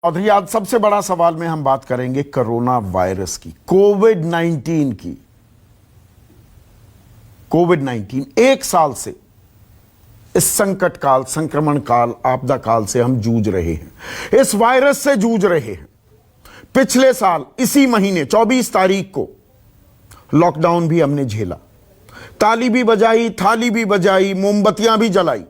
चौधरी, आज सबसे बड़ा सवाल में हम बात करेंगे कोरोना वायरस की, कोविड-19 की। कोविड-19 एक साल से इस संकट काल, संक्रमण काल, आपदा काल से हम जूझ रहे हैं, इस वायरस से जूझ रहे हैं। पिछले साल इसी महीने 24 तारीख को लॉकडाउन भी हमने झेला, ताली भी बजाई, थाली भी बजाई, मोमबत्तियां भी जलाई,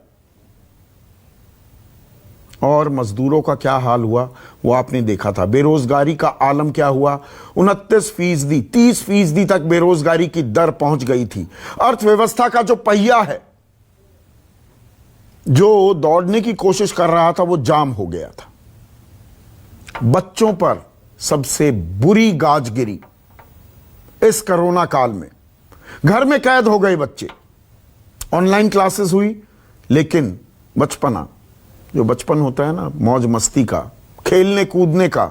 और मजदूरों का क्या हाल हुआ वो आपने देखा था। बेरोजगारी का आलम क्या हुआ, 29%, 30% तक बेरोजगारी की दर पहुंच गई थी। अर्थव्यवस्था का जो पहिया है, जो दौड़ने की कोशिश कर रहा था, वो जाम हो गया था। बच्चों पर सबसे बुरी गाज गिरी इस कोरोना काल में। घर में कैद हो गए बच्चे, ऑनलाइन क्लासेस हुई, लेकिन बचपना, जो बचपन होता है ना, मौज मस्ती का, खेलने कूदने का,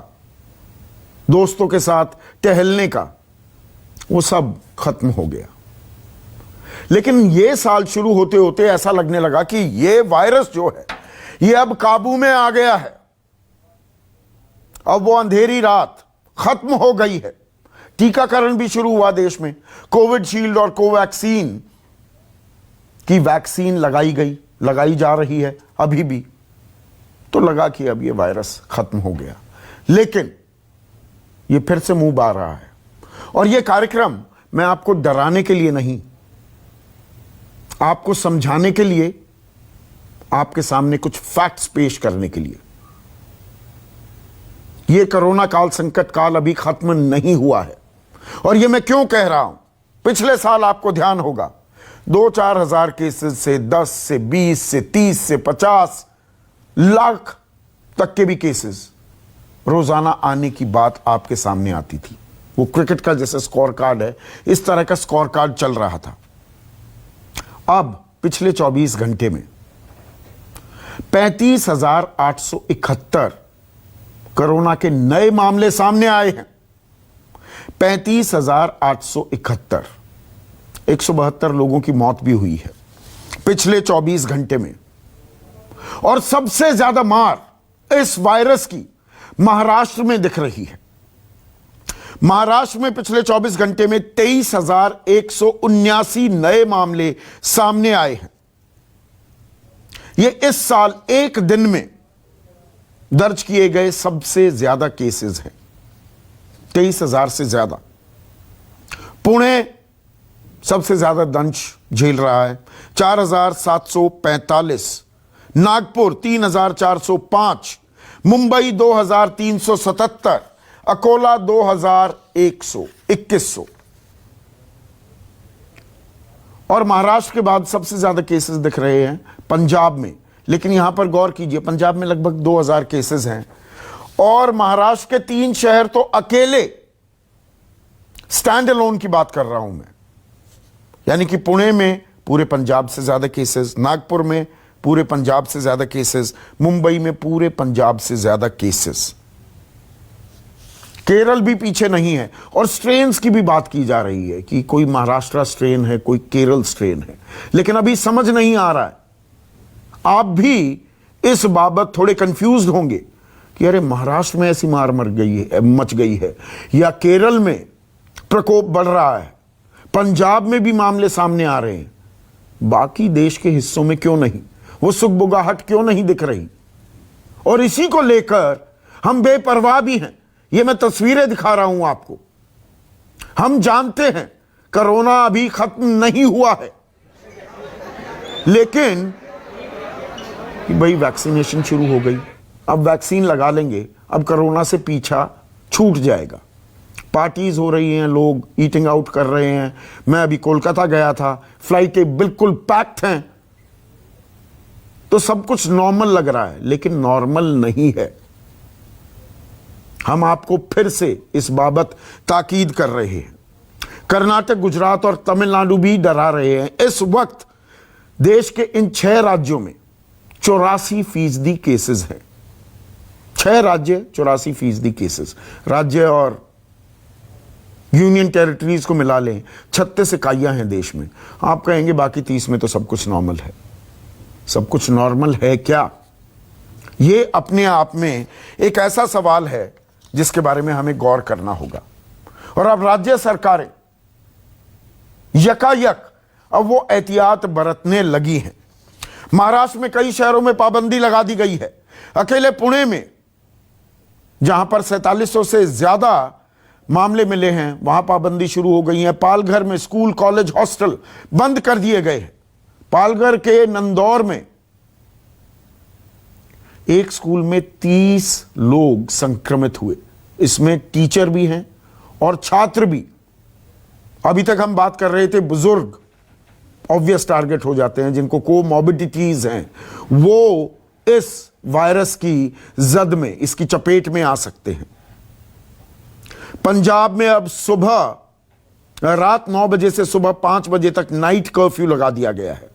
दोस्तों के साथ टहलने का, वो सब खत्म हो गया। लेकिन ये साल शुरू होते होते ऐसा लगने लगा कि ये वायरस जो है, ये अब काबू में आ गया है। अब वो अंधेरी रात खत्म हो गई है। टीकाकरण भी शुरू हुआ देश में, कोविशील्ड और कोवैक्सीन की वैक्सीन लगाई जा रही है अभी भी। तो लगा कि अब ये वायरस खत्म हो गया, लेकिन ये फिर से मुंह बार रहा है। और ये कार्यक्रम मैं आपको डराने के लिए नहीं, आपको समझाने के लिए, आपके सामने कुछ फैक्ट्स पेश करने के लिए। ये कोरोना काल, संकट काल अभी खत्म नहीं हुआ है। और ये मैं क्यों कह रहा हूं, पिछले साल आपको ध्यान होगा 2-4 हजार केसेस से 10 से 20 से 30 से 50 लाख तक के भी केसेस रोजाना आने की बात आपके सामने आती थी। वो क्रिकेट का जैसे स्कोर कार्ड है, इस तरह का स्कोर कार्ड चल रहा था। अब पिछले 24 घंटे में 35,871 कोरोना के नए मामले सामने आए हैं। 35,871, 172 लोगों की मौत भी हुई है पिछले 24 घंटे में। और सबसे ज्यादा मार इस वायरस की महाराष्ट्र में दिख रही है। महाराष्ट्र में पिछले 24 घंटे में 23,179 नए मामले सामने आए हैं। ये इस साल एक दिन में दर्ज किए गए सबसे ज्यादा केसेस हैं, 23,000 से ज्यादा। पुणे सबसे ज्यादा दंश झेल रहा है, 4,745, नागपुर 3,405, मुंबई 2,377, अकोला 2,121। और महाराष्ट्र के बाद सबसे ज्यादा केसेस दिख रहे हैं पंजाब में। लेकिन यहां पर गौर कीजिए, पंजाब में लगभग 2,000 केसेस हैं, और महाराष्ट्र के 3 शहर तो अकेले, स्टैंड अलोन की बात कर रहा हूं मैं, यानी कि पुणे में पूरे पंजाब से ज्यादा केसेस, नागपुर में पूरे पंजाब से ज्यादा केसेस, मुंबई में पूरे पंजाब से ज्यादा केसेस। केरल भी पीछे नहीं है। और स्ट्रेन्स की भी बात की जा रही है कि कोई महाराष्ट्र स्ट्रेन है, कोई केरल स्ट्रेन है, लेकिन अभी समझ नहीं आ रहा है। आप भी इस बाबत थोड़े कंफ्यूज्ड होंगे कि अरे महाराष्ट्र में ऐसी मार मच गई है, या केरल में प्रकोप बढ़ रहा है, पंजाब में भी मामले सामने आ रहे हैं, बाकी देश के हिस्सों में क्यों नहीं, वो सुगबुगाहट क्यों नहीं दिख रही। और इसी को लेकर हम बेपरवाह भी हैं। ये मैं तस्वीरें दिखा रहा हूं आपको। हम जानते हैं कोरोना अभी खत्म नहीं हुआ है, लेकिन भाई वैक्सीनेशन शुरू हो गई, अब वैक्सीन लगा लेंगे, अब कोरोना से पीछा छूट जाएगा। पार्टीज हो रही हैं, लोग ईटिंग आउट कर रहे हैं। मैं अभी कोलकाता गया था, फ्लाइटें बिल्कुल पैक्ड हैं, तो सब कुछ नॉर्मल लग रहा है, लेकिन नॉर्मल नहीं है। हम आपको फिर से इस बाबत ताकीद कर रहे हैं। कर्नाटक, गुजरात और तमिलनाडु भी डरा रहे हैं। इस वक्त देश के इन 6 राज्यों में 84% केसेस हैं। 6 राज्य, 84% केसेस। राज्य और यूनियन टेरिटरीज को मिला लें, 36 इकाइयां हैं देश में। आप कहेंगे बाकी 30 में तो सब कुछ नॉर्मल है। सब कुछ नॉर्मल है क्या? ये अपने आप में एक ऐसा सवाल है जिसके बारे में हमें गौर करना होगा। और अब राज्य सरकारें यकायक अब वो एहतियात बरतने लगी हैं। महाराष्ट्र में कई शहरों में पाबंदी लगा दी गई है। अकेले पुणे में जहां पर 4700 से ज्यादा मामले मिले हैं वहां पाबंदी शुरू हो गई है। पालघर में स्कूल, कॉलेज, हॉस्टल बंद कर दिए गए हैं। पालघर के नंदौर में एक स्कूल में 30 लोग संक्रमित हुए, इसमें टीचर भी हैं और छात्र भी। अभी तक हम बात कर रहे थे बुजुर्ग ऑब्वियस टारगेट हो जाते हैं, जिनको कोमॉर्बिडिटीज हैं, वो इस वायरस की जद में, इसकी चपेट में आ सकते हैं। पंजाब में अब रात 9 बजे से सुबह 5 बजे तक नाइट कर्फ्यू लगा दिया गया है।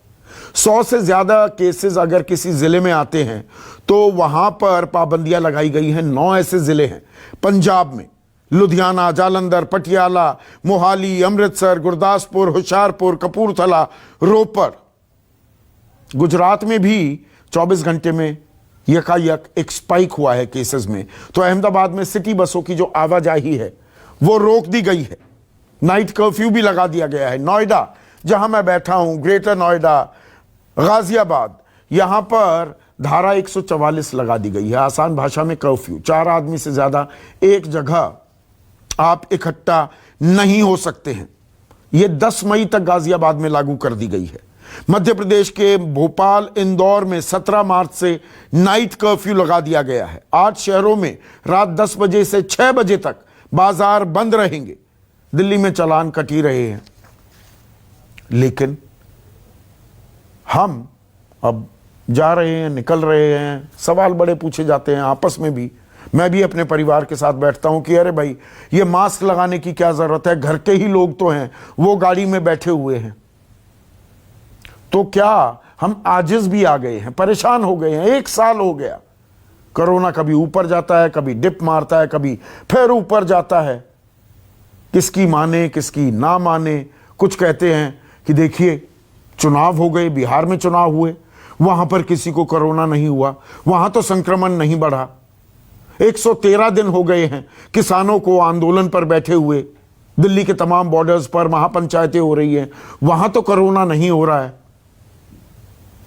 100 से ज्यादा केसेस अगर किसी जिले में आते हैं तो वहां पर पाबंदियां लगाई गई हैं। 9 ऐसे जिले हैं पंजाब में: लुधियाना, जालंधर, पटियाला, मोहाली, अमृतसर, गुरदासपुर, होशियारपुर, कपूरथला, रोपड़। गुजरात में भी 24 घंटे में यकायक एक स्पाइक हुआ है केसेस में। तो अहमदाबाद में सिटी बसों की जो आवाजाही है वो रोक दी गई है। नाइट कर्फ्यू भी लगा दिया गया है। नोएडा, जहां मैं बैठा हूं, ग्रेटर नोएडा, गाजियाबाद, यहां पर धारा 144 लगा दी गई है। आसान भाषा में कर्फ्यू। 4 आदमी से ज्यादा एक जगह आप इकट्ठा नहीं हो सकते हैं। यह 10 मई तक गाजियाबाद में लागू कर दी गई है। मध्य प्रदेश के भोपाल, इंदौर में 17 मार्च से नाइट कर्फ्यू लगा दिया गया है। 8 शहरों में रात 10 बजे से 6 बजे तक बाजार बंद रहेंगे। दिल्ली में चालान कट ही रहे हैं। लेकिन हम अब जा रहे हैं, निकल रहे हैं, सवाल बड़े पूछे जाते हैं आपस में भी। मैं भी अपने परिवार के साथ बैठता हूं कि अरे भाई, ये मास्क लगाने की क्या जरूरत है, घर के ही लोग तो हैं, वो गाड़ी में बैठे हुए हैं। तो क्या हम आजिज भी आ गए हैं, परेशान हो गए हैं? 1 साल हो गया। कोरोना कभी ऊपर जाता है, कभी डिप मारता है, कभी फिर ऊपर जाता है। किसकी माने, किसकी ना माने। कुछ कहते हैं कि देखिए चुनाव हो गए, बिहार में चुनाव हुए, वहां पर किसी को कोरोना नहीं हुआ, वहां तो संक्रमण नहीं बढ़ा। 113 दिन हो गए हैं किसानों को आंदोलन पर बैठे हुए। दिल्ली के तमाम बॉर्डर्स पर महापंचायतें हो रही हैं, वहां तो कोरोना नहीं हो रहा है।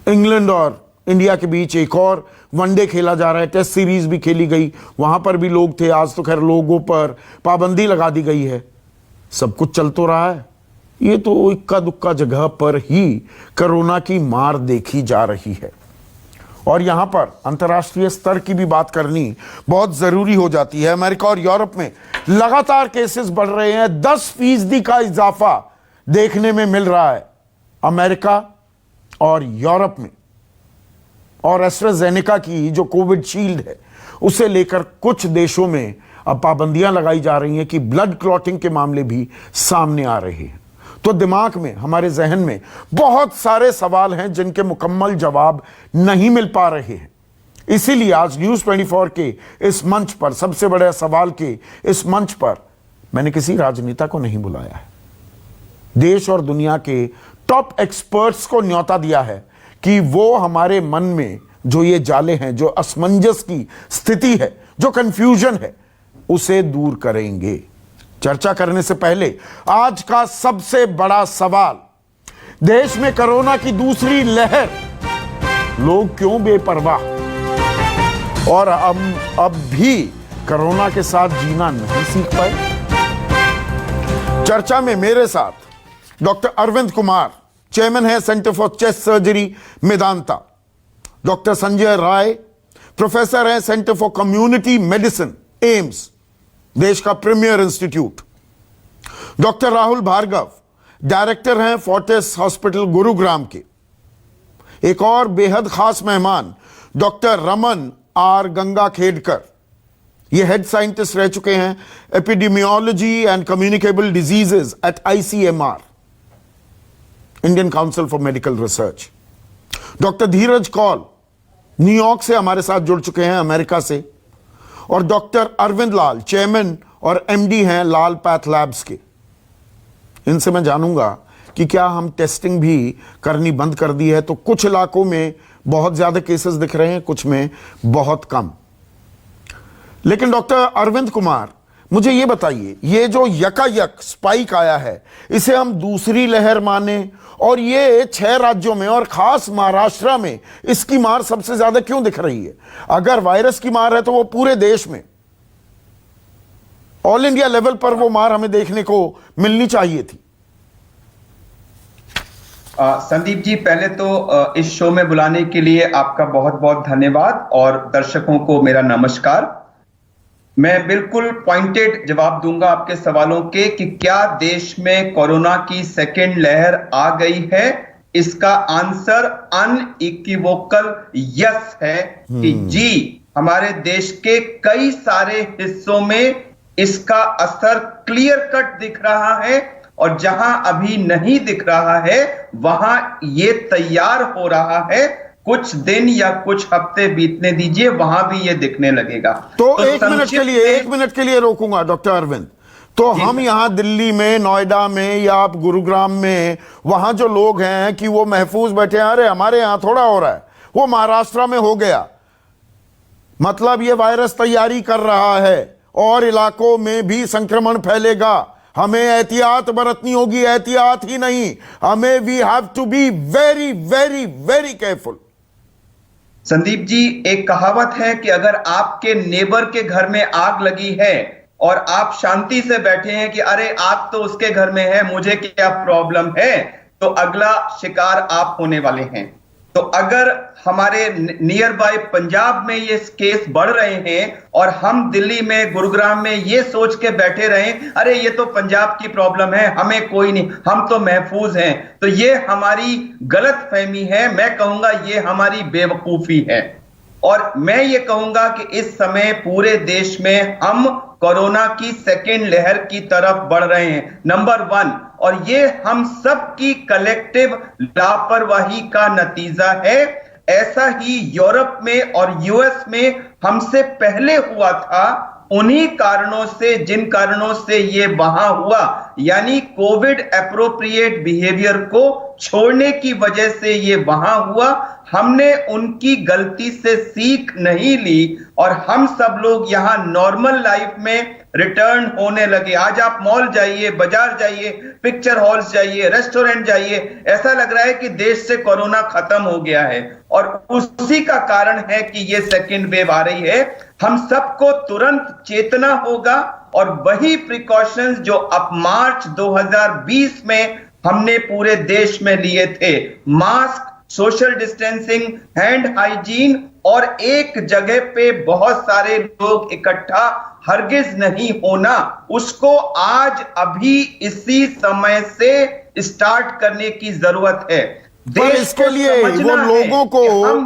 इंग्लैंड और इंडिया के बीच एक और वनडे खेला जा रहा है, टेस्ट सीरीज भी खेली गई, वहां पर भी लोग थे। आज तो खैर लोगों पर पाबंदी लगा दी गई है। सब कुछ चल तो रहा है। ये तो इक्का दुक्का जगह पर ही कोरोना की मार देखी जा रही है। और यहां पर अंतर्राष्ट्रीय स्तर की भी बात करनी बहुत जरूरी हो जाती है। अमेरिका और यूरोप में लगातार केसेस बढ़ रहे हैं। 10% का इजाफा देखने में मिल रहा है अमेरिका और यूरोप में। और एस्ट्राजेनेका की जो कोविड शील्ड है उसे लेकर कुछ देशों में अब पाबंदियां लगाई जा रही हैं कि ब्लड क्लॉटिंग के मामले भी सामने आ रहे हैं। तो दिमाग में, हमारे जहन में बहुत सारे सवाल हैं जिनके मुकम्मल जवाब नहीं मिल पा रहे हैं। इसीलिए आज न्यूज़ 24 के इस मंच पर, सबसे बड़े सवाल के इस मंच पर, मैंने किसी राजनेता को नहीं बुलाया है। देश और दुनिया के टॉप एक्सपर्ट्स को न्योता दिया है कि वो हमारे मन में जो ये जाले हैं, जो असमंजस की स्थिति है, जो कंफ्यूजन है, उसे दूर करेंगे। चर्चा करने से पहले आज का सबसे बड़ा सवाल, देश में कोरोना की दूसरी लहर, लोग क्यों बेपरवाह और अब भी कोरोना के साथ जीना नहीं सीख पाए? चर्चा में मेरे साथ डॉक्टर अरविंद कुमार, चेयरमैन है centre for chest surgery Medanta. Doctor Sanjay Rai, professor हैं centre for community medicine, AIIMS, देश का premier institute. Doctor Rahul Bhargava, director हैं फोर्टिस हॉस्पिटल गुरुग्राम के। एक और बेहद खास मेहमान डॉक्टर रमन आर गंगाखेडकर, ये हेड साइंटिस्ट रह चुके हैं epidemiology and communicable diseases at ICMR, Indian council for medical research. Doctor Dheeraj Kaul New York से हमारे साथ जुड़ चुके हैं, अमेरिका से। और डॉक्टर अरविंद लाल, चेयरमैन और MD हैं लाल पैथ लैब्स के। इनसे मैं जानूंगा कि क्या हम टेस्टिंग भी करनी बंद कर दी है, तो कुछ इलाकों में बहुत ज्यादा केसेस दिख रहे हैं, कुछ में बहुत कम। लेकिन डॉक्टर अरविंद कुमार, मुझे ये बताइए, ये जो यकायक स्पाइक आया है, इसे हम दूसरी लहर माने, और ये 6 राज्यों में और खास महाराष्ट्र में इसकी मार सबसे ज्यादा क्यों दिख रही है? अगर वायरस की मार है तो वो पूरे देश में, ऑल इंडिया लेवल पर वो मार हमें देखने को मिलनी चाहिए थी। संदीप जी, पहले तो इस शो में बुलाने के लिए आपका बहुत बहुत धन्यवाद, और दर्शकों को मेरा नमस्कार। मैं बिल्कुल पॉइंटेड जवाब दूंगा आपके सवालों के कि क्या देश में कोरोना की सेकेंड लहर आ गई है। इसका आंसर अनइक्विवोकल यस है कि जी, हमारे देश के कई सारे हिस्सों में इसका असर क्लियर कट दिख रहा है, और जहां अभी नहीं दिख रहा है वहां ये तैयार हो रहा है। कुछ दिन या कुछ हफ्ते बीतने दीजिए, वहां भी ये दिखने लगेगा। तो एक मिनट के लिए रोकूंगा डॉक्टर अरविंद। तो हम यहां दिल्ली में, नोएडा में या आप गुरुग्राम में, वहां जो लोग हैं कि वो महफूज बैठे हैं, अरे हमारे यहां थोड़ा हो रहा है, वो महाराष्ट्र में हो गया, मतलब ये वायरस तैयारी कर रहा है और इलाकों में भी संक्रमण फैलेगा। हमें एहतियात बरतनी होगी, एहतियात ही नहीं, हमें we have to be very very very careful. Sandeep ji, एक कहावत है कि अगर आपके नेबर के घर में आग लगी है और आप शांति से बैठे हैं कि अरे आग तो उसके घर में है, मुझे क्या प्रॉब्लम है, तो अगला शिकार आप होने वाले हैं। तो अगर हमारे नियर बाय पंजाब में ये केस बढ़ रहे हैं और हम दिल्ली में, गुरुग्राम में ये सोच के बैठे रहें अरे ये तो पंजाब की प्रॉब्लम है, हमें कोई नहीं, हम तो महफूज हैं, तो ये हमारी गलतफहमी है। मैं कहूंगा ये हमारी बेवकूफी है। और मैं ये कहूंगा कि इस समय पूरे देश में हम कोरोना की सेकेंड लहर की तरफ बढ़ रहे हैं, नंबर 1। और ये हम सब की कलेक्टिव लापरवाही का नतीजा है। ऐसा ही यूरोप में और यूएस में हमसे पहले हुआ था, उन्हीं कारणों से जिन कारणों से ये वहां हुआ, यानी कोविड एप्रोप्रिएट बिहेवियर को छोड़ने की वजह से ये वहां हुआ। हमने उनकी गलती से सीख नहीं ली और हम सब लोग यहां नॉर्मल लाइफ में रिटर्न होने लगे। आज आप मॉल जाइए, बाजार जाइए, पिक्चर हॉल्स जाइए, रेस्टोरेंट जाइए, ऐसा लग रहा है कि देश से कोरोना खत्म हो गया है। और उसी का कारण है कि ये सेकेंड वेव आ रही है। हम सबको तुरंत चेतना होगा और वही प्रिकॉशंस जो अब मार्च 2020 में हमने पूरे देश में लिए थे, mask, social distancing, hand hygiene और एक जगह पे बहुत सारे लोग इकट्ठा हरगिज नहीं होना, उसको आज अभी इसी समय से स्टार्ट करने की जरूरत है। पर इसके लिए वो लोगों को,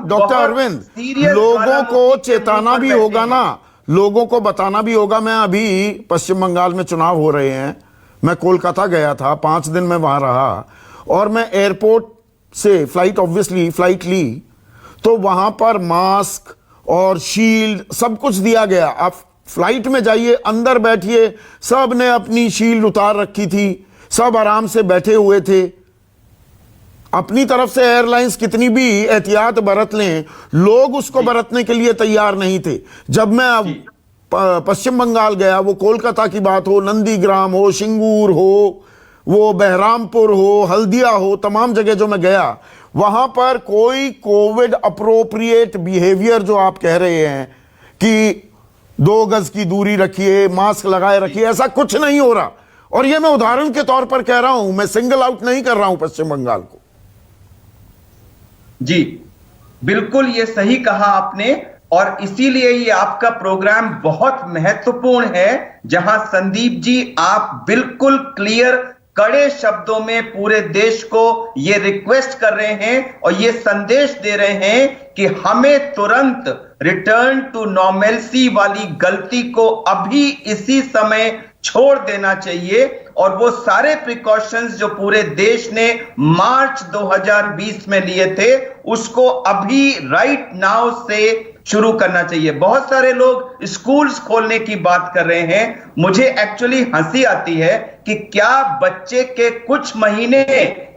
डॉक्टर अरविंद, लोगों को चेताना भी होगा ना, लोगों को बताना भी होगा। मैं अभी पश्चिम बंगाल में चुनाव हो रहे हैं, मैं कोलकाता गया था, 5 दिन में वहां रहा, और मैं एयरपोर्ट से फ्लाइट ली तो वहां पर मास्क और शील्ड सब कुछ दिया गया। आप फ्लाइट में जाइए, अंदर बैठिए, सब ने अपनी शील्ड उतार रखी थी, सब आराम से बैठे हुए थे। अपनी तरफ से एयरलाइंस कितनी भी एहतियात बरत लें, लोग उसको बरतने के लिए तैयार नहीं थे। जब मैं अब पश्चिम बंगाल गया, वो कोलकाता की बात हो, नंदीग्राम हो, सिंगूर हो, वो बहरामपुर हो, हल्दिया हो, तमाम जगह जो मैं गया, वहां पर कोई कोविड अप्रोप्रिएट बिहेवियर जो आप कह रहे हैं कि 2 गज की दूरी रखिए, मास्क लगाए रखिए, ऐसा कुछ नहीं हो रहा। और ये मैं उदाहरण के तौर पर कह रहा हूं, मैं सिंगल आउट नहीं कर रहा हूं पश्चिम बंगाल को। जी बिल्कुल, ये सही कहा आपने, और इसीलिए ये आपका प्रोग्राम बहुत महत्वपूर्ण है, जहां संदीप जी आप बिल्कुल क्लियर, कड़े शब्दों में पूरे देश को ये रिक्वेस्ट कर रहे हैं और ये संदेश दे रहे हैं कि हमें तुरंत रिटर्न टू नॉर्मलसी वाली गलती को अभी इसी समय छोड़ देना चाहिए। और वो सारे प्रिकॉशंस जो पूरे देश ने मार्च 2020 में लिए थे, उसको अभी राइट नाउ से शुरू करना चाहिए। बहुत सारे लोग स्कूल्स खोलने की बात कर रहे हैं, मुझे एक्चुअली हंसी आती है कि क्या बच्चे के कुछ महीने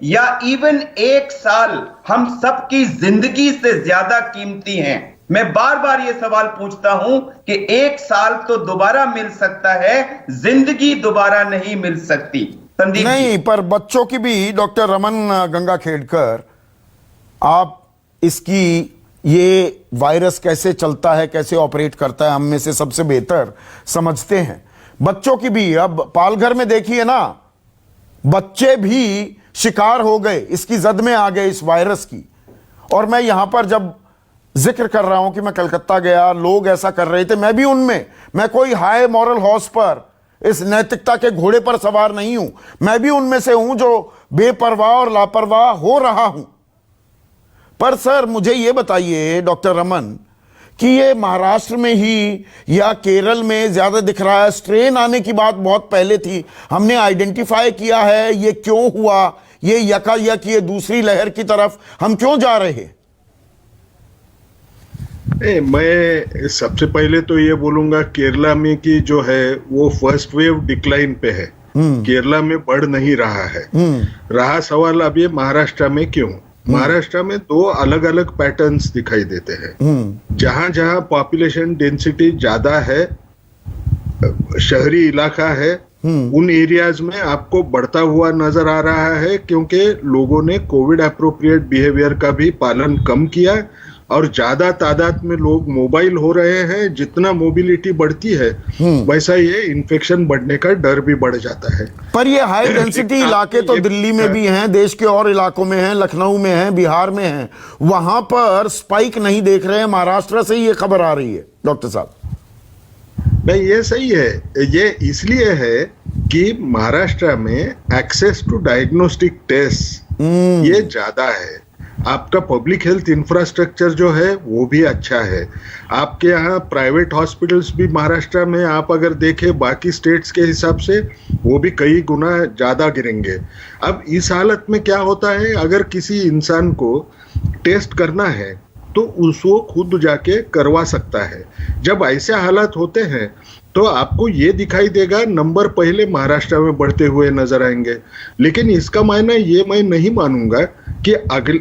या इवन एक साल हम सबकी जिंदगी से ज्यादा कीमती हैं? मैं बार बार ये सवाल पूछता हूं कि एक साल तो दोबारा मिल सकता है, जिंदगी दोबारा नहीं मिल सकती। संदीप नहीं, पर बच्चों की भी डॉक्टर रमन गंगाखेड़कर, आप इसकी ये वायरस कैसे चलता है, कैसे ऑपरेट करता है, हम में से सबसे बेहतर समझते हैं। बच्चों की भी, अब पालघर में देखिए ना, बच्चे भी शिकार हो गए, इसकी जद में आ गए इस वायरस की। और मैं यहां पर जब जिक्र कर रहा हूं कि मैं कलकत्ता गया, लोग ऐसा कर रहे थे, मैं भी उनमें, मैं कोई हाई मॉरल हॉर्स पर, इस नैतिकता के घोड़े पर सवार नहीं हूं, मैं भी उनमें से हूं जो बेपरवाह और लापरवाह हो रहा हूं। पर सर मुझे यह बताइए डॉक्टर रमन कि ये महाराष्ट्र में ही या केरल में ज्यादा दिख रहा है? स्ट्रेन आने की बात बहुत पहले थी, हमने आइडेंटिफाई किया है, ये क्यों हुआ, ये यकायक ये दूसरी लहर की तरफ हम क्यों जा रहे हैं? मैं सबसे पहले तो ये बोलूंगा, केरला में की जो है वो फर्स्ट वेव डिक्लाइन पे है, केरला में बढ़ नहीं रहा है। रहा सवाल अब ये महाराष्ट्र में क्यों? महाराष्ट्र में दो अलग अलग पैटर्न्स दिखाई देते हैं। जहां जहां पॉपुलेशन डेंसिटी ज्यादा है, शहरी इलाका है, उन एरियाज में आपको बढ़ता हुआ नजर आ रहा है, क्योंकि लोगों ने कोविड एप्रोप्रिएट बिहेवियर का भी पालन कम किया और ज्यादा तादाद में लोग मोबाइल हो रहे हैं। जितना मोबिलिटी बढ़ती है वैसा ये इन्फेक्शन बढ़ने का डर भी बढ़ जाता है। पर ये हाई डेंसिटी इलाके तो दिल्ली में भी हैं, देश के और इलाकों में हैं, लखनऊ में हैं, बिहार में हैं, वहां पर स्पाइक नहीं देख रहे हैं। महाराष्ट्र से ही ये खबर आ रही है डॉक्टर साहब। नहीं, ये सही है। ये इसलिए है कि महाराष्ट्र में एक्सेस टू डायग्नोस्टिक टेस्ट ये ज्यादा है, आपका पब्लिक हेल्थ इंफ्रास्ट्रक्चर जो है वो भी अच्छा है, आपके यहाँ प्राइवेट हॉस्पिटल्स भी महाराष्ट्र में आप अगर देखें बाकी स्टेट्स के हिसाब से वो भी कई गुना ज्यादा गिरेंगे। अब इस हालत में क्या होता है, अगर किसी इंसान को टेस्ट करना है तो उसको खुद जाके करवा सकता है। जब ऐसे हालात होते हैं तो आपको ये दिखाई देगा नंबर पहले महाराष्ट्र में बढ़ते हुए नजर आएंगे, लेकिन इसका मायना ये मैं नहीं मानूंगा कि अगले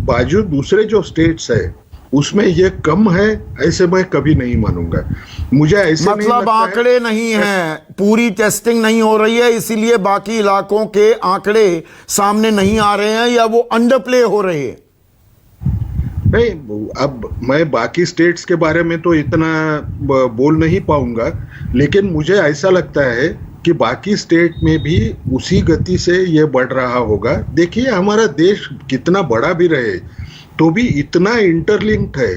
बाजू दूसरे जो स्टेट्स है उसमें ये कम है, ऐसे मैं कभी नहीं मानूंगा। मुझे ऐसे मतलब आंकड़े नहीं हैं, पूरी टेस्टिंग नहीं हो रही है, इसीलिए बाकी इलाकों के आंकड़े सामने नहीं आ रहे हैं, या वो अंडरप्ले हो रहे हैं? नहीं, अब मैं बाकी स्टेट्स के बारे में तो इतना बोल नहीं पाऊंगा, लेकिन मुझे ऐसा लगता है कि बाकी स्टेट में भी उसी गति से ये बढ़ रहा होगा। देखिए, हमारा देश कितना बड़ा भी रहे तो भी इतना इंटरलिंक्ड है,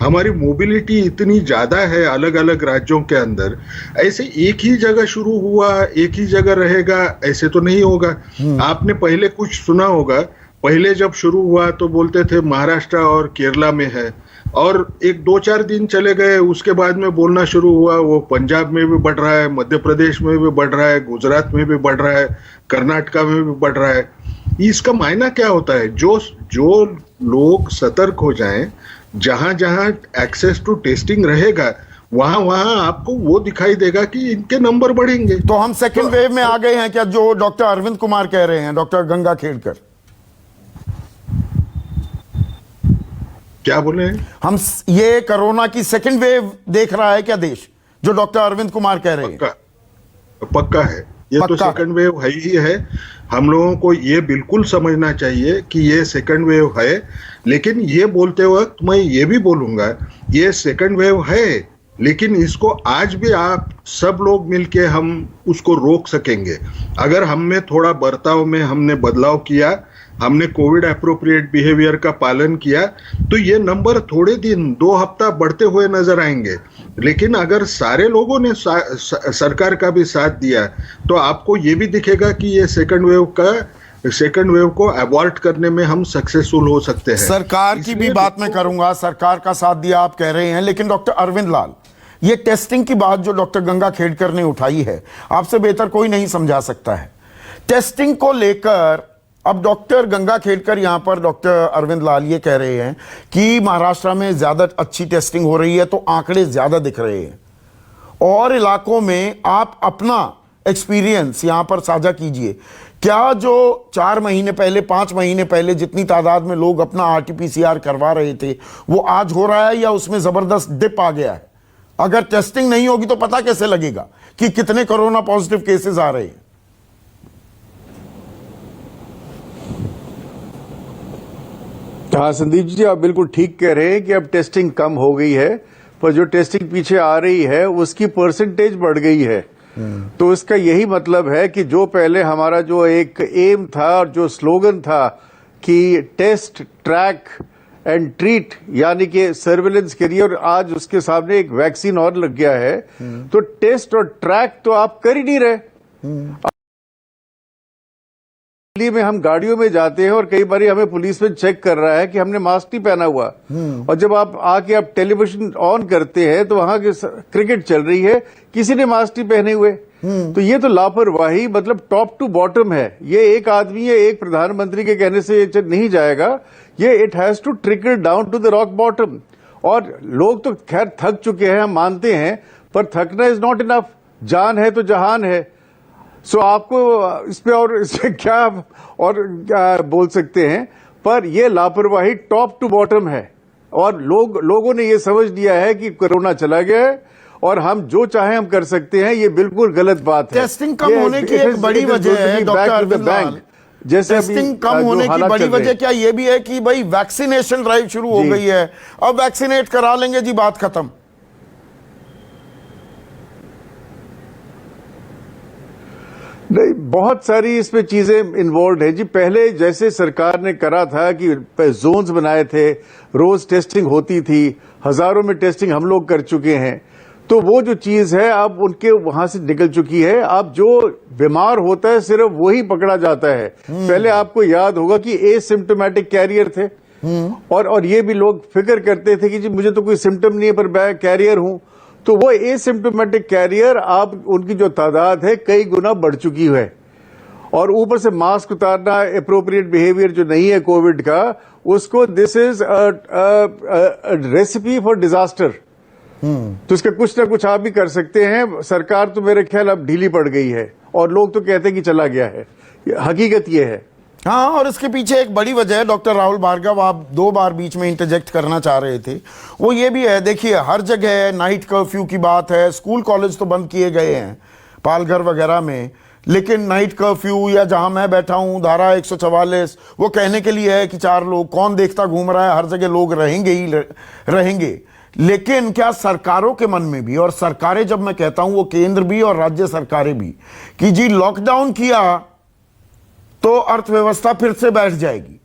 हमारी मोबिलिटी इतनी ज्यादा है अलग अलग राज्यों के अंदर। ऐसे एक ही जगह शुरू हुआ एक ही जगह रहेगा ऐसे तो नहीं होगा। आपने पहले कुछ सुना होगा, पहले जब शुरू हुआ तो बोलते थे महाराष्ट्र और केरला में है, और एक दो चार दिन चले गए, उसके बाद में बोलना शुरू हुआ वो पंजाब में भी बढ़ रहा है, मध्य प्रदेश में भी बढ़ रहा है, गुजरात में भी बढ़ रहा है, कर्नाटका में भी बढ़ रहा है। इसका मायना क्या होता है? जो लोग सतर्क हो जाएं, जहां जहां एक्सेस टू टेस्टिंग रहेगा वहां वहां आपको वो दिखाई देगा कि इनके नंबर बढ़ेंगे। तो हम सेकेंड वेव में आ गए हैं क्या, जो डॉक्टर अरविंद कुमार कह रहे हैं, डॉक्टर गंगाखेड़कर? क्या बोले हैं? हम ये कोरोना की सेकंड वेव देख रहा है क्या देश, जो डॉक्टर अरविंद कुमार कह रहे हैं? पक्का है, ये तो सेकंड वेव है ही है। हम लोगों को ये बिल्कुल समझना चाहिए कि ये सेकंड वेव है, लेकिन ये बोलते वक्त मैं ये भी बोलूंगा ये सेकंड वेव है, लेकिन इसको आज भी आप सब लोग मिलके हम उसको रोक सकेंगे अगर हम में थोड़ा बर्ताव में हमने बदलाव किया, हमने कोविड एप्रोप्रिएट बिहेवियर का पालन किया, तो ये नंबर थोड़े दिन 2 हफ्ता बढ़ते हुए नजर आएंगे। लेकिन अगर सारे लोगों ने सरकार का भी साथ दिया तो आपको ये भी दिखेगा कि ये सेकंड वेव को अवॉइड करने में हम सक्सेसफुल हो सकते हैं। सरकार की भी बात मैं करूंगा, सरकार का साथ दिया आप कह रहे हैं, लेकिन डॉक्टर अरविंद लाल, ये टेस्टिंग की बात जो डॉक्टर गंगाखेड़कर ने उठाई है, आपसे बेहतर कोई नहीं समझा सकता है। टेस्टिंग को लेकर अब डॉक्टर गंगाखेड़कर यहां पर डॉक्टर अरविंद लाल ये कह रहे हैं कि महाराष्ट्र में ज्यादा अच्छी टेस्टिंग हो रही है तो आंकड़े ज्यादा दिख रहे हैं, और इलाकों में आप अपना एक्सपीरियंस यहां पर साझा कीजिए। क्या जो 4 महीने पहले, 5 महीने पहले जितनी तादाद में लोग अपना आरटीपीसीआर करवा रहे थे, वो आज हो रहा है या उसमें जबरदस्त डिप आ गया है? अगर टेस्टिंग नहीं होगी तो पता कैसे लगेगा कि कितने कोरोना पॉजिटिव केसेस आ रहे हैं? हाँ संदीप जी, आप बिल्कुल ठीक कह रहे हैं कि अब टेस्टिंग कम हो गई है, पर जो टेस्टिंग पीछे आ रही है उसकी परसेंटेज बढ़ गई है। तो इसका यही मतलब है कि जो पहले हमारा जो एक एम था और जो स्लोगन था कि टेस्ट, ट्रैक एंड ट्रीट, यानी कि सर्विलेंस करिए, और आज उसके सामने एक वैक्सीन और लग गया है। तो टेस्ट और ट्रैक तो आप कर ही नहीं रहे। दिल्ली में हम गाड़ियों में जाते हैं और कई बार हमें पुलिस में चेक कर रहा है कि हमने मास्क नहीं पहना हुआ, और जब आप टेलीविजन ऑन करते हैं तो वहां की क्रिकेट चल रही है, किसी ने मास्क नहीं पहने हुए। तो ये तो लापरवाही मतलब टॉप टू बॉटम है। ये एक आदमी या एक प्रधानमंत्री के कहने से ये नहीं जाएगा, ये it has to trickle down to the rock bottom. और लोग तो खैर थक चुके हैं, हम मानते हैं, पर थकना इज नॉट इनफ। जान है तो जहान है। सो आपको इस पे और इससे क्या और क्या बोल सकते हैं, पर यह लापरवाही टॉप टू बॉटम है। और लोगों ने यह समझ लिया है कि कोरोना चला गया है और हम जो चाहे हम कर सकते हैं। ये बिल्कुल गलत बात है। टेस्टिंग कम होने की एक बड़ी वजह है डॉक्टर अरविंद लाल, जैसे टेस्टिंग कम होने की बड़ी वजह क्या ये भी है कि भाई वैक्सीनेशन ड्राइव शुरू हो गई है, अब वैक्सीनेट करा लेंगे जी, बात खत्म। नहीं, बहुत सारी इसमें चीजें इन्वॉल्व है जी। पहले जैसे सरकार ने करा था कि जोन्स बनाए थे, रोज टेस्टिंग होती थी, हजारों में टेस्टिंग हम लोग कर चुके हैं, तो वो जो चीज है अब उनके वहां से निकल चुकी है। अब जो बीमार होता है सिर्फ वही पकड़ा जाता है। पहले आपको याद होगा कि एसिम्प्टोमेटिक कैरियर थे, और ये भी लोग फिक्र करते थे कि जी मुझे तो कोई सिम्टम नहीं है पर मैं कैरियर हूं। तो वो एसिम्प्टोमेटिक कैरियर अब उनकी जो तादाद है कई गुना बढ़ चुकी है। और ऊपर से मास्क उतारना, एप्रोप्रिएट बिहेवियर जो नहीं है कोविड का, उसको this is recipe for disaster. तो इसका कुछ ना कुछ आप भी कर सकते हैं। सरकार तो मेरे ख्याल अब ढीली पड़ गई है और लोग तो कहते हैं कि चला गया है। हकीकत ये है। हाँ, और इसके पीछे एक बड़ी वजह है, डॉक्टर राहुल भार्गव आप 2 बार बीच में इंटरजेक्ट करना चाह रहे थे, वो ये भी है। देखिए हर जगह नाइट कर्फ्यू की बात है, स्कूल कॉलेज तो बंद किए गए हैं पालघर वगैरह में, लेकिन नाइट कर्फ्यू या जहां मैं बैठा हूं धारा 144 वो कहने के लिए है कि 4 लोग, कौन देखता घूम रहा है, हर जगह लोग रहेंगे ही रहेंगे। लेकिन क्या सरकारों के मन में भी, और सरकारें जब मैं कहता हूं वो केंद्र भी और राज्य सरकारें भी, कि जी लॉकडाउन किया तो अर्थव्यवस्था फिर से बैठ जाएगी,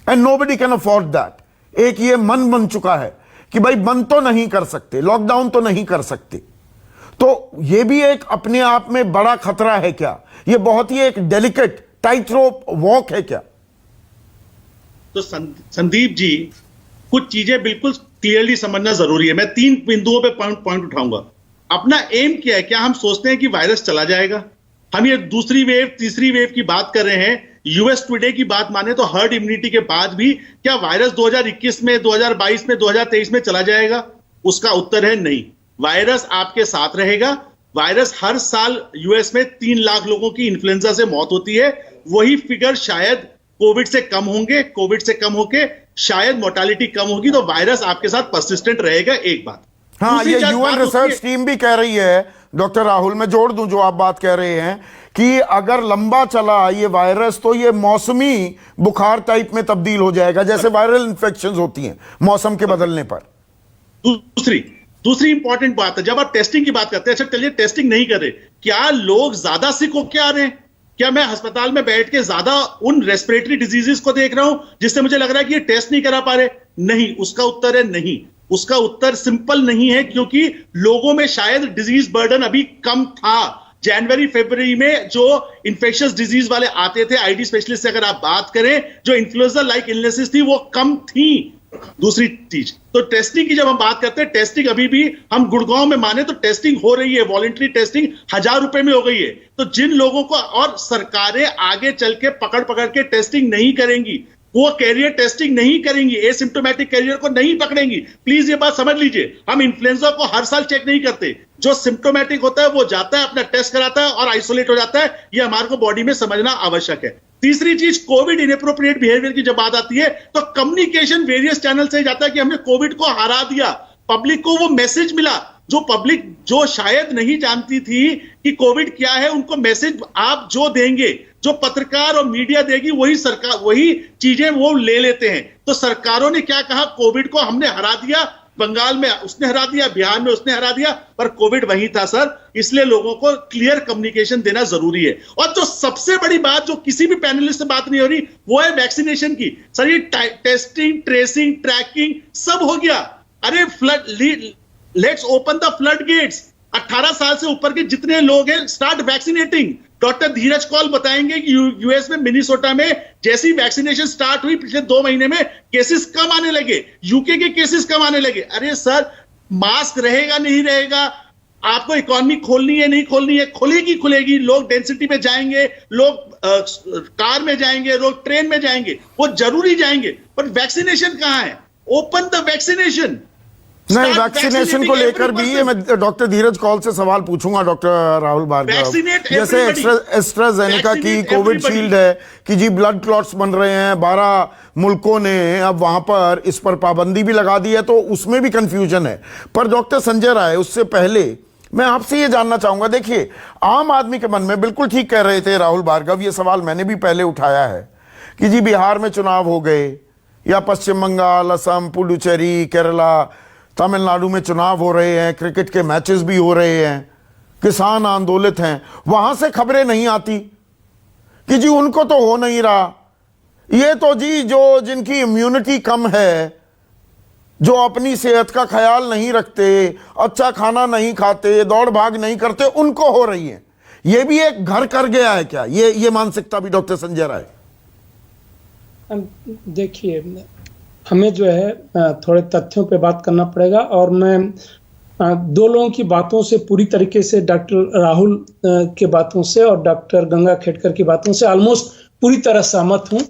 and nobody can afford that. एक ये मन बन चुका है कि भाई बंद तो नहीं कर सकते, लॉकडाउन तो नहीं कर सकते। तो ये भी एक अपने आप में बड़ा खतरा है क्या? ये बहुत ही एक डेलिकेट टाइट रोप वॉक है क्या? तो संदीप जी, कुछ चीजें बिल्कुल क्लियरली समझना जरूरी है। मैं 3 बिंदुओं पे पॉइंट उठाऊंगा। अपना एम क्या है? क्या हम सोचते हैं कि वायरस चला जाएगा? हम ये दूसरी वेव, तीसरी वेव की बात कर रहे हैं। यूएस टुडे की बात माने तो हर्ड इम्यूनिटी के बाद भी क्या वायरस 2021 में, 2022 में, 2023 में चला जाएगा? उसका उत्तर है नहीं। वायरस आपके साथ रहेगा। वायरस हर साल यूएस में 3 लाख लोगों की इन्फ्लुएंजा से मौत होती है। वही फिगर शायद कोविड से कम होंगे, कोविड से कम होके शायद मोर्टालिटी कम होगी। तो वायरस आपके साथ परसिस्टेंट रहेगा। एक बात। हाँ, ये यूएन रिसर्च टीम भी कह रही है डॉक्टर राहुल, मैं जोड़ दूं जो आप बात कह रहे हैं कि अगर लंबा चला ये वायरस तो ये मौसमी बुखार टाइप में तब्दील हो जाएगा, जैसे वायरल इंफेक्शंस होती हैं मौसम के बदलने पर। दूसरी इंपॉर्टेंट बात है, जब आप टेस्टिंग की बात करते हैं, अच्छा चलिए टेस्टिंग नहीं कर रहे, क्या लोग ज्यादा सिक होके आ रहे हैं? क्या मैं अस्पताल में बैठ के ज्यादा उन रेस्पिरेटरी डिजीजेस को देख रहा हूं जिससे मुझे लग रहा है कि ये टेस्ट नहीं करा पा रहे? नहीं। उसका उत्तर है नहीं। उसका उत्तर सिंपल नहीं है, क्योंकि लोगों में शायद डिजीज बर्डन अभी कम था। जनवरी फरवरी में जो इन्फेक्शियस डिजीज वाले आते थे, आईडी स्पेशलिस्ट से अगर आप बात करें, जो इन्फ्लुएंजा लाइक इलनेसेस थी वो कम थी। दूसरी चीज, तो टेस्टिंग की जब हम बात करते हैं, टेस्टिंग अभी भी हम गुड़गांव में माने तो टेस्टिंग हो रही है, वॉलंटरी टेस्टिंग 1000 रुपए में हो गई है। तो जिन लोगों को, और सरकारें आगे चल के पकड़ के टेस्टिंग नहीं करेंगी, वो कैरियर टेस्टिंग नहीं करेंगी, एसिम्प्टोमेटिक कैरियर को नहीं पकड़ेंगी। प्लीज ये बात समझ लीजिए, हम इन्फ्लुएंजा को हर साल चेक नहीं करते। जो सिम्प्टोमेटिक होता है वो जाता है, अपना टेस्ट कराता है और आइसोलेट हो जाता है। ये हमारे को बॉडी में समझना आवश्यक है। तीसरी चीज, कोविड इनएप्रोप्रिएट बिहेवियर की जब बात आती है तो कम्युनिकेशन वेरियस चैनल से जाता है कि हमने कोविड को हरा दिया। पब्लिक को वो मैसेज मिला, जो पब्लिक जो शायद नहीं जानती थी कि कोविड क्या है, उनको मैसेज आप जो देंगे, जो पत्रकार और मीडिया देगी, वही सरकार, वही चीजें वो ले लेते हैं। तो सरकारों ने क्या कहा, कोविड को हमने हरा दिया, बंगाल में उसने हरा दिया, बिहार में उसने हरा दिया, पर कोविड वही था सर। इसलिए लोगों को क्लियर कम्युनिकेशन देना जरूरी है। और जो सबसे बड़ी बात जो किसी भी पैनलिस्ट से बात नहीं हो रही, वो है वैक्सीनेशन की। सर ये टेस्टिंग, ट्रेसिंग, ट्रैकिंग सब हो गया। अरे let's open the flood gates. 18 साल से ऊपर के जितने लोग हैं, start vaccinating. Doctor Dheeraj Kaul बताएंगे कि यूएस में मिनीसोटा में जैसी वैक्सीनेशन स्टार्ट हुई, पिछले 2 महीने में केसेस कम आने लगे, यूके के केसेस कम आने लगे। अरे सर, मास्क रहेगा नहीं रहेगा, आपको इकोनॉमी खोलनी है नहीं खोलनी है, खुलेगी खुलेगी। लोग डेंसिटी पे जाएंगे, लोग कार में जाएंगे, लोग ट्रेन में जाएंगे, वो जरूरी जाएंगे। पर वैक्सीनेशन कहां है? Open the vaccination. नहीं, वैक्सीनेशन को लेकर भी ये मैं डॉक्टर धीरज कौल से सवाल पूछूंगा, डॉक्टर राहुल भार्गव। जैसे एस्ट्राजेनेका की कोविड शील्ड है कि जी ब्लड क्लॉट्स बन रहे हैं, 12 मुल्कों ने अब वहां पर इस पर पाबंदी भी लगा दी है, तो उसमें भी कंफ्यूजन है। पर डॉक्टर संजय राय, उससे पहले मैं आपसे ये जानना चाहूंगा, देखिए आम आदमी के मन में, बिल्कुल ठीक कह रहे थे राहुल भार्गव, ये सवाल मैंने भी पहले उठाया है कि जी बिहार में चुनाव हो गए या पश्चिम बंगाल, असम, पुडुचेरी, केरला, तमिलनाडु में चुनाव हो रहे हैं, क्रिकेट के मैचेस भी हो रहे हैं, किसान आंदोलित हैं, वहां से खबरें नहीं आती कि जी उनको तो हो नहीं रहा। ये तो जी जो जिनकी इम्यूनिटी कम है, जो अपनी सेहत का ख्याल नहीं रखते, अच्छा खाना नहीं खाते, दौड़ भाग नहीं करते, उनको हो रही है। ये भी एक घर कर गया है क्या, ये मानसिकता भी डॉक्टर संजय राय? देखिए, हमें जो है थोड़े तथ्यों पे बात करना पड़ेगा। और मैं 2 लोगों की बातों से पूरी तरीके से, डॉक्टर राहुल के बातों से और डॉक्टर गंगा खेड़कर की बातों से ऑलमोस्ट पूरी तरह सहमत हूं।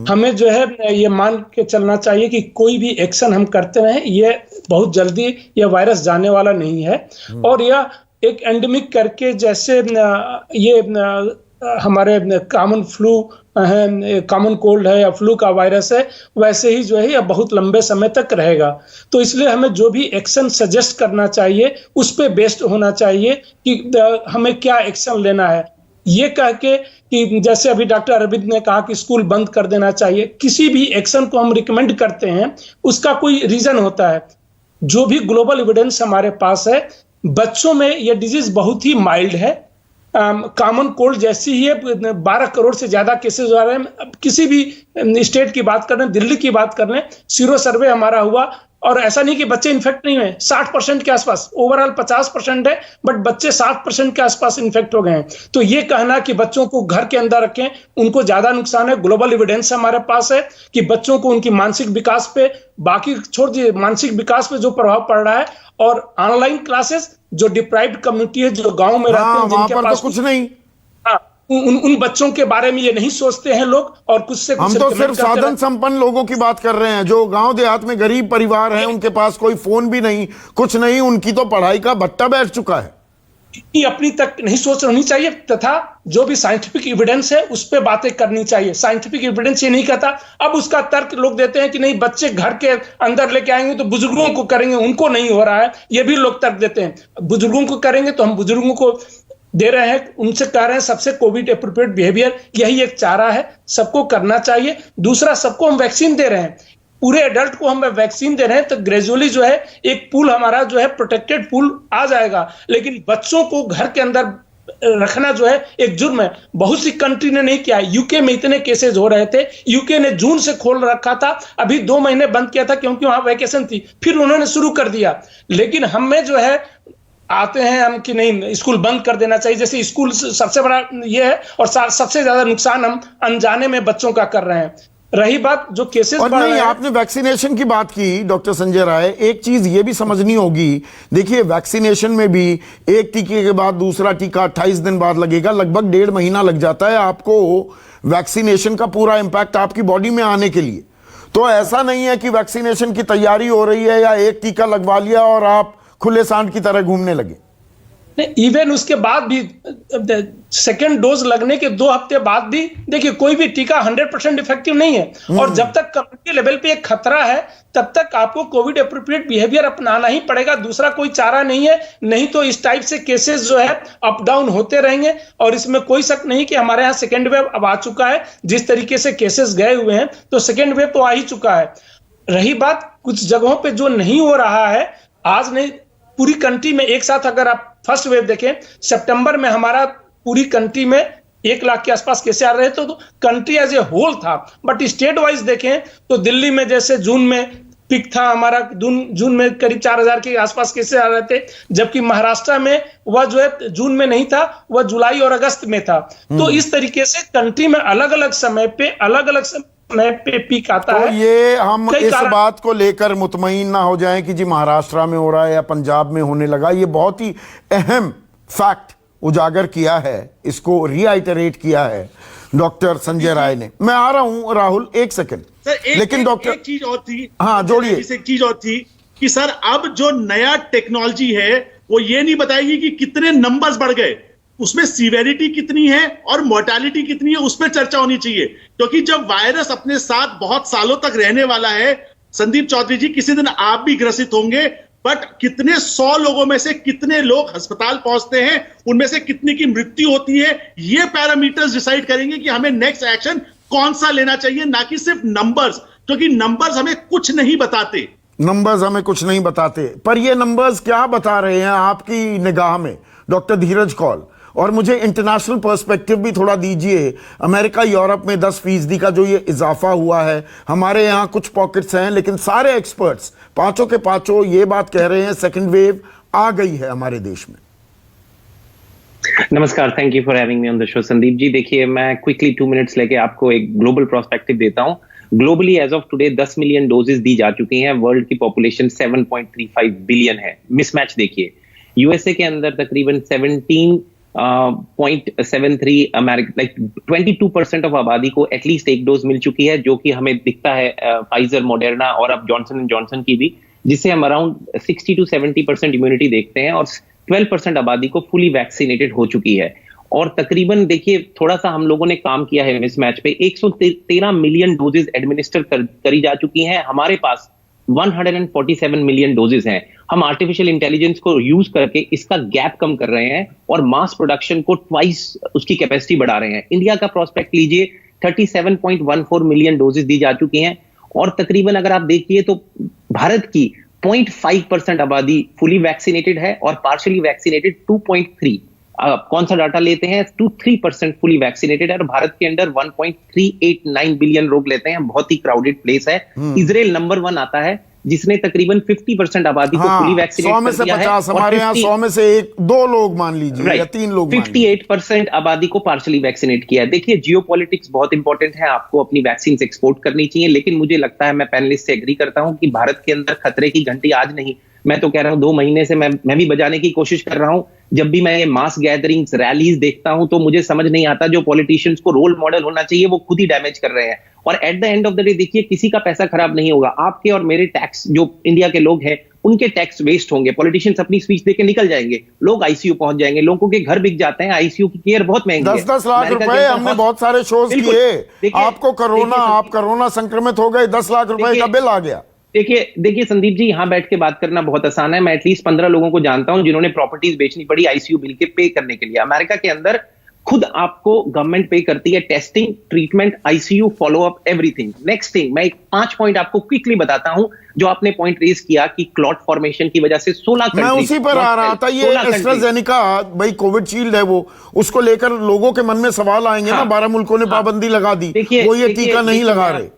हमें जो है ये मान के चलना चाहिए कि कोई भी एक्शन हम करते रहें, ये बहुत जल्दी यह वायरस जाने वाला नहीं है। और यह एक एंडेमिक करके, जैसे ये हमारे कॉमन फ्लू है, कॉमन कोल्ड है या फ्लू का वायरस है, वैसे ही जो है यह बहुत लंबे समय तक रहेगा। तो इसलिए हमें जो भी एक्शन सजेस्ट करना चाहिए उस पे बेस्ड होना चाहिए कि हमें क्या एक्शन लेना है। ये कह के कि जैसे अभी डॉक्टर अरविंद ने कहा कि स्कूल बंद कर देना चाहिए, किसी भी एक्शन को हम रिकमेंड करते हैं उसका कोई रीजन होता है। जो भी ग्लोबल एविडेंस हमारे पास है, बच्चों में यह डिजीज बहुत ही माइल्ड है, कॉमन कोल्ड जैसी ही है। 12 करोड़ से ज्यादा केसेस आ रहे हैं। किसी भी स्टेट की बात कर रहे हैं, दिल्ली की बात कर रहे हैं, सीरो सर्वे हमारा हुआ और ऐसा नहीं कि बच्चे इन्फेक्ट नहीं हुए, 60% के आसपास, ओवरऑल 50% है, बट बच्चे 60% के आसपास इन्फेक्ट हो गए हैं। तो ये कहना कि बच्चों को घर के अंदर रखें, उनको ज्यादा नुकसान है। ग्लोबल एविडेंस हमारे पास है कि बच्चों को उनकी मानसिक विकास पे, बाकी छोड़ दिए, मानसिक विकास पे जो प्रभाव पड़ रहा है, और ऑनलाइन क्लासेस, जो डिप्राइव्ड कम्युनिटी है, जो गांव में रहते हैं, जिनके पास कुछ नहीं, उन बच्चों के बारे में ये नहीं सोचते हैं लोग। और कुछ से हम तो सिर्फ साधन संपन्न लोगों की बात कर रहे हैं, जो गांव देहात में गरीब परिवार हैं, उनके पास कोई फोन भी नहीं, कुछ नहीं, उनकी तो पढ़ाई का भट्टा बैठ चुका है। अपनी तक नहीं सोच होनी चाहिए, तथा जो भी साइंटिफिक एविडेंस है उस पर बातें करनी चाहिए। साइंटिफिक एविडेंस ये नहीं कहता, अब उसका तर्क लोग देते हैं कि नहीं बच्चे घर के अंदर लेके आएंगे तो बुजुर्गों को करेंगे, उनको नहीं हो रहा है, ये भी लोग तर्क देते हैं। बुजुर्गों को करेंगे तो हम बुजुर्गों को दे रहे हैं, उनसे कह रहे हैं सबसे कोविड एप्रोप्रिएट बिहेवियर, यही एक चारा है, सबको करना चाहिए। दूसरा, सबको हम वैक्सीन दे रहे हैं, पूरे एडल्ट को हम वैक्सीन दे रहे हैं, तो ग्रेजुअली जो है एक पूल हमारा जो है प्रोटेक्टेड पूल आ जाएगा। लेकिन बच्चों को घर के अंदर रखना जो है एक जुर्म है। बहुत सी कंट्री ने नहीं किया। यूके में इतने केसेस हो रहे थे, यूके ने जून से खोल रखा था, अभी 2 महीने बंद किया था क्योंकि वहां वैकेशन थी, फिर उन्होंने शुरू कर दिया। लेकिन हमें जो है आते हैं हम कि नहीं स्कूल बंद कर देना चाहिए, जैसे स्कूल सबसे बड़ा ये है, और सबसे ज्यादा नुकसान हम अनजाने में बच्चों का कर रहे हैं। रही बात जो केसेस और बढ़ रहे नहीं, हैं, आपने वैक्सीनेशन की बात की डॉक्टर संजय राय, एक चीज ये भी समझनी होगी। देखिए वैक्सीनेशन में भी एक टीके के बाद दूसरा टीका 28 दिन बाद लगेगा, लगभग 1.5 महीना लग जाता है आपको वैक्सीनेशन का पूरा इंपैक्ट आपकी बॉडी में आने के लिए। तो ऐसा नहीं है कि वैक्सीनेशन की तैयारी हो रही है या एक टीका लगवा लिया और आप खुले सांड की तरह घूमने लगे। इवन उसके बाद भी सेकेंड डोज लगने के 2 हफ्ते बाद भी देखिए कोई भी टीका 100% इफेक्टिव नहीं है। और जब तक कम्युनिटी लेवल पे एक खतरा है तब तक आपको कोविड एप्रोप्रिएट बिहेवियर अपनाना ही पड़ेगा, दूसरा कोई चारा नहीं है। नहीं तो इस टाइप से केसेस जो है अप डाउन होते रहेंगे। और इसमें कोई शक नहीं कि हमारे यहाँ सेकेंड वेव अब आ चुका है। जिस तरीके से केसेस गए हुए हैं तो सेकेंड वेव तो आ ही चुका है। रही बात कुछ जगहों पे जो नहीं हो रहा है, आज नहीं पूरी कंट्री में एक साथ अगर आप फर्स्ट वेव देखें, सितंबर में हमारा पूरी कंट्री में 1 लाख के आसपास केसेस आ रहे थे, तो कंट्री एज ए होल था। बट स्टेट वाइज देखें तो दिल्ली में जैसे जून में पिक था हमारा, जून में करीब 4000 के आसपास केसेस आ रहे थे, जबकि महाराष्ट्र में वह जो है जून में नहीं था, वह जुलाई और अगस्त में था। तो इस तरीके से कंट्री में अलग अलग समय पे पीक आता तो है। ये हम इस बात को लेकर मुतमईन ना हो जाएं कि जी महाराष्ट्र में हो रहा है या पंजाब में होने लगा। ये बहुत ही अहम फैक्ट उजागर किया है, इसको रीआइटरेट किया है डॉक्टर संजय राय ने। मैं आ रहा हूं राहुल, एक सेकंड। लेकिन डॉक्टर एक चीज और थी, हाँ जोड़िए। एक चीज और थी कि सर अब जो नया टेक्नोलॉजी है वो ये नहीं बताएगी कि कितने नंबर्स बढ़ गए, उसमें सीवेरिटी कितनी है और मोर्टालिटी कितनी है, उस पर चर्चा होनी चाहिए। क्योंकि जब वायरस अपने साथ बहुत सालों तक रहने वाला है, संदीप चौधरी जी, किसी दिन आप भी ग्रसित होंगे, बट कितने 100 लोगों में से कितने लोग अस्पताल पहुंचते हैं, उनमें से कितने की मृत्यु होती है, ये पैरामीटर्स डिसाइड करेंगे कि हमें नेक्स्ट एक्शन कौन सा लेना चाहिए, ना कि सिर्फ नंबर्स। क्योंकि नंबर्स हमें कुछ नहीं बताते। नंबर्स हमें कुछ नहीं बताते, पर ये नंबर्स क्या बता रहे हैं आपकी निगाह में डॉक्टर धीरज कौल? और मुझे इंटरनेशनल पर्सपेक्टिव भी थोड़ा दीजिए। अमेरिका यूरोप में 10% का जो ये इजाफा हुआ है, हमारे यहाँ कुछ पॉकेट्स हैं, लेकिन सारे एक्सपर्ट्स पांचों के पांचों ये बात कह रहे हैं सेकंड वेव आ गई है हमारे देश में। नमस्कार, thank you for having me on the show Sandeep ji. देखिए मैं क्विकली 2 मिनट्स लेके आपको एक ग्लोबल पर्सपेक्टिव देता हूं। Globally as of today 10 million doses दी जा चुकी हैं। वर्ल्ड की पॉपुलेशन 7.35 बिलियन है। मिसमैच देखिए, यूएसए के अंदर तकरीबन 17.73 अमेरिका लाइक 22% ऑफ आबादी को एटलीस्ट एक डोज मिल चुकी है, जो कि हमें दिखता है फाइजर, मॉडर्ना और अब जॉनसन एंड जॉनसन की भी, जिससे हम अराउंड 60 to 70% इम्यूनिटी देखते हैं। और 12% आबादी को फुली वैक्सीनेटेड हो चुकी है। और तकरीबन देखिए थोड़ा सा हम लोगों ने काम किया है मिसमैच पे, 113 मिलियन डोजेस एडमिनिस्टर करी जा चुकी हैं। हमारे पास 147 मिलियन डोजेस हैं। हम आर्टिफिशियल इंटेलिजेंस को यूज करके इसका गैप कम कर रहे हैं और मास प्रोडक्शन को ट्वाइस उसकी कैपेसिटी बढ़ा रहे हैं। इंडिया का प्रोस्पेक्ट लीजिए, 37.14 मिलियन डोजेस दी जा चुकी हैं। और तकरीबन अगर आप देखिए तो भारत की 0.5% आबादी फुली वैक्सीनेटेड है और पार्शियली वैक्सीनेटेड 2.3। कौन सा डाटा लेते हैं, 2-3% फुली वैक्सीनेटेड है और भारत के अंदर 1.389 बिलियन लोग लेते हैं। बहुत ही क्राउडेड प्लेस है। इजराइल नंबर 1 आता है जिसने तकरीबन 50% आबादी को फुली वैक्सीनेट कर दिया है। 100 हमारे यहाँ 100 में से 1-2 लोग मान लीजिए या 3 लोग 58% आबादी को पार्शली वैक्सीनेट किया है। देखिए जियोपॉलिटिक्स बहुत इंपॉर्टेंट है, आपको अपनी वैक्सीन एक्सपोर्ट करनी चाहिए, लेकिन मुझे लगता है, मैं पैनलिस्ट से एग्री करता हूं कि भारत के अंदर खतरे की घंटी आज नहीं, मैं तो कह रहा हूं 2 महीने से मैं भी बजाने की कोशिश कर रहा हूं। जब भी मैं ये मास गैदरिंग्स, रैलीज देखता हूं तो मुझे समझ नहीं आता जो पॉलिटिशियंस को रोल मॉडल होना चाहिए वो खुद ही डैमेज कर रहे हैं। और at the end of the day देखिए किसी का पैसा खराब नहीं होगा। आपके और मेरे टैक्स, जो इंडिया के लोग हैं उनके टैक्स वेस्ट होंगे। पॉलिटिशियंस अपनी स्पीच देके निकल जाएंगे, लोग आईसीयू पहुंच जाएंगे, लोगों के घर बिक जाते हैं। आईसीयू की केयर बहुत महंगी है। 10-10 लाख रुपए हमने बहुत सारे शोज किए। आपको आप कोरोना संक्रमित हो गए, 10 लाख रुपए का बिल आ गया। देखिए संदीप जी, यहां बैठ के बात करना बहुत आसान है। मैं एटलीस्ट 15 लोगों को जानता हूं जिन्होंने प्रॉपर्टीज बेचनी पड़ी आईसीयू बिल के पे करने के लिए। अमेरिका के अंदर खुद आपको गवर्नमेंट पे करती है testing, treatment, ICU, follow up, everything. Next thing, मैं 5 पॉइंट आपको क्विकली बताता हूं। जो आपने पॉइंट रेज किया कि क्लॉट फॉर्मेशन की वजह से 16 मैं उसी पर आ रहा था। ये एस्ट्राजेनेका भाई कोविशील्ड है, वो उसको लेकर लोगों के मन में सवाल आएंगे ना। 12 मुल्कों ने पाबंदी लगा दी, वो ये टीका नहीं लगा रहे।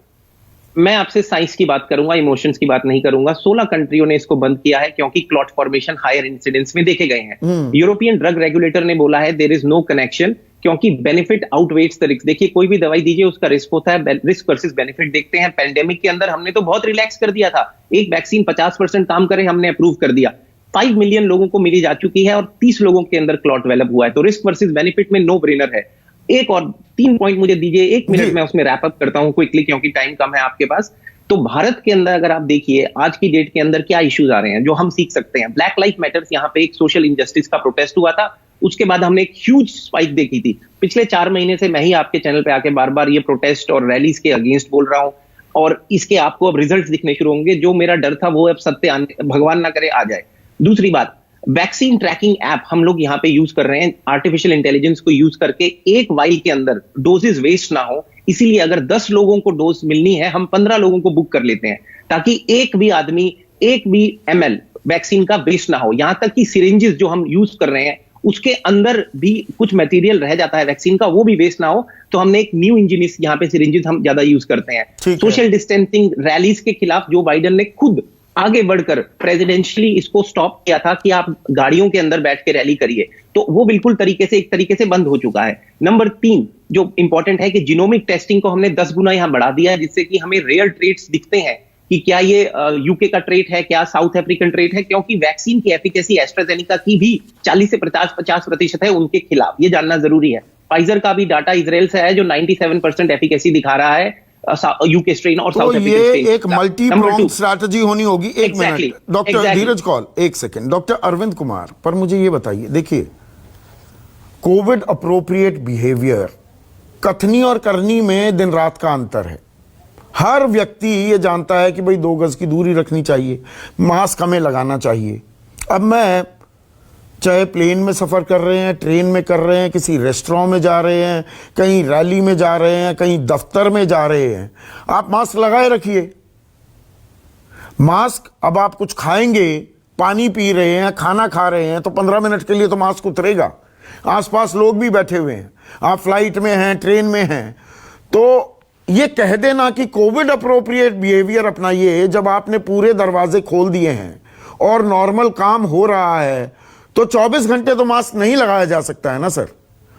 मैं आपसे साइंस की बात करूंगा, इमोशंस की बात नहीं करूंगा। 16 कंट्रियों ने इसको बंद किया है क्योंकि क्लॉट फॉर्मेशन हायर इंसिडेंस में देखे गए हैं। यूरोपियन ड्रग रेगुलेटर ने बोला है देयर इज नो कनेक्शन क्योंकि बेनिफिट आउटवेट्स द रिस्क। देखिए कोई भी दवाई दीजिए उसका रिस्क होता है, रिस्क वर्सेस बेनिफिट देखते हैं। पेंडेमिक के अंदर हमने तो बहुत रिलैक्स कर दिया था, एक वैक्सीन 50% काम करे हमने अप्रूव कर दिया, 5 मिलियन लोगों को मिली जा चुकी है और 30 लोगों के अंदर क्लॉट डेवलप हुआ है, तो रिस्क वर्सेस बेनिफिट में नो ब्रेनर है। एक और 3 पॉइंट मुझे दीजिए, 1 मिनट में उसमें रैप अप करता हूं क्विकली क्योंकि टाइम कम है आपके पास। तो भारत के अंदर अगर आप देखिए आज की डेट के अंदर क्या इश्यूज आ रहे हैं जो हम सीख सकते हैं। ब्लैक लाइफ मैटर्स, यहाँ पे एक सोशल इंजस्टिस का प्रोटेस्ट हुआ था, उसके बाद हमने एक ह्यूज स्पाइक देखी थी। पिछले 4 महीने से मैं ही आपके चैनल पे आके बार बार ये प्रोटेस्ट और रैलीज के अगेंस्ट बोल रहा हूं और इसके आपको अब रिजल्ट्स दिखने शुरू होंगे। जो मेरा डर था वो अब सत्य भगवान ना करे आ जाए। दूसरी बात, वैक्सीन ट्रैकिंग ऐप हम लोग यहाँ पे यूज कर रहे हैं, आर्टिफिशियल इंटेलिजेंस को यूज करके एक वाइल के अंदर डोजेस वेस्ट ना हो, इसीलिए अगर 10 लोगों को डोज मिलनी है हम 15 लोगों को बुक कर लेते हैं ताकि एक भी आदमी एक भी ml वैक्सीन का वेस्ट ना हो। यहां तक कि सिरिंजेस जो हम यूज कर रहे हैं उसके अंदर भी कुछ मटेरियल रह जाता है वैक्सीन का, वो भी वेस्ट ना हो, तो हमने एक न्यू इंजीनियस यहाँ पे सिरिंजेस हम ज्यादा यूज करते हैं। सोशल डिस्टेंसिंग रैलीज के खिलाफ जो बाइडेन ने खुद आगे बढ़कर प्रेसिडेंशियली इसको स्टॉप किया था कि आप गाड़ियों के अंदर बैठ के रैली करिए, तो वो बिल्कुल एक तरीके से बंद हो चुका है। नंबर 3 जो इंपॉर्टेंट है कि जीनोमिक टेस्टिंग को हमने 10 गुना यहां बढ़ा दिया है, जिससे कि हमें रेयर ट्रेट्स दिखते हैं कि क्या ये यूके का ट्रेट है, क्या साउथ अफ्रीकन ट्रेट है, क्योंकि वैक्सीन की एफिकेसी एस्ट्राजेनिका की भी 40 से 50% है उनके खिलाफ, ये जानना जरूरी है। फाइजर का भी डाटा इजराइल से है जो 97% एफिकेसी दिखा रहा है यूके स्ट्रेन और साउथ अफ्रीकन स्ट्रेन। ये एक मल्टी प्रोंग स्ट्रैटेजी होनी होगी। एक मिनट डॉक्टर धीरज कौल, एक सेकंड। डॉक्टर अरविंद कुमार, पर मुझे ये बताइए, देखिए कोविड अप्रोप्रिएट बिहेवियर कथनी और करनी में दिन रात का अंतर है। हर व्यक्ति ये जानता है कि भाई 2 गज की दूरी रखनी चाहिए, मास्क हमें लगाना चाहिए। अब मैं चाहे प्लेन में सफ़र कर रहे हैं, ट्रेन में कर रहे हैं, किसी रेस्टोरेंट में जा रहे हैं, कहीं रैली में जा रहे हैं, कहीं दफ्तर में जा रहे हैं, आप मास्क लगाए रखिए। मास्क, अब आप कुछ खाएंगे, पानी पी रहे हैं, खाना खा रहे हैं, तो 15 मिनट के लिए तो मास्क उतरेगा। आसपास लोग भी बैठे हुए हैं, आप फ्लाइट में हैं, ट्रेन में हैं, तो ये कह देना कि कोविड अप्रोप्रिएट बिहेवियर अपनाइए जब आपने पूरे दरवाजे खोल दिए हैं और नॉर्मल काम हो रहा है, तो 24 घंटे तो मास्क नहीं लगाया जा सकता है ना सर।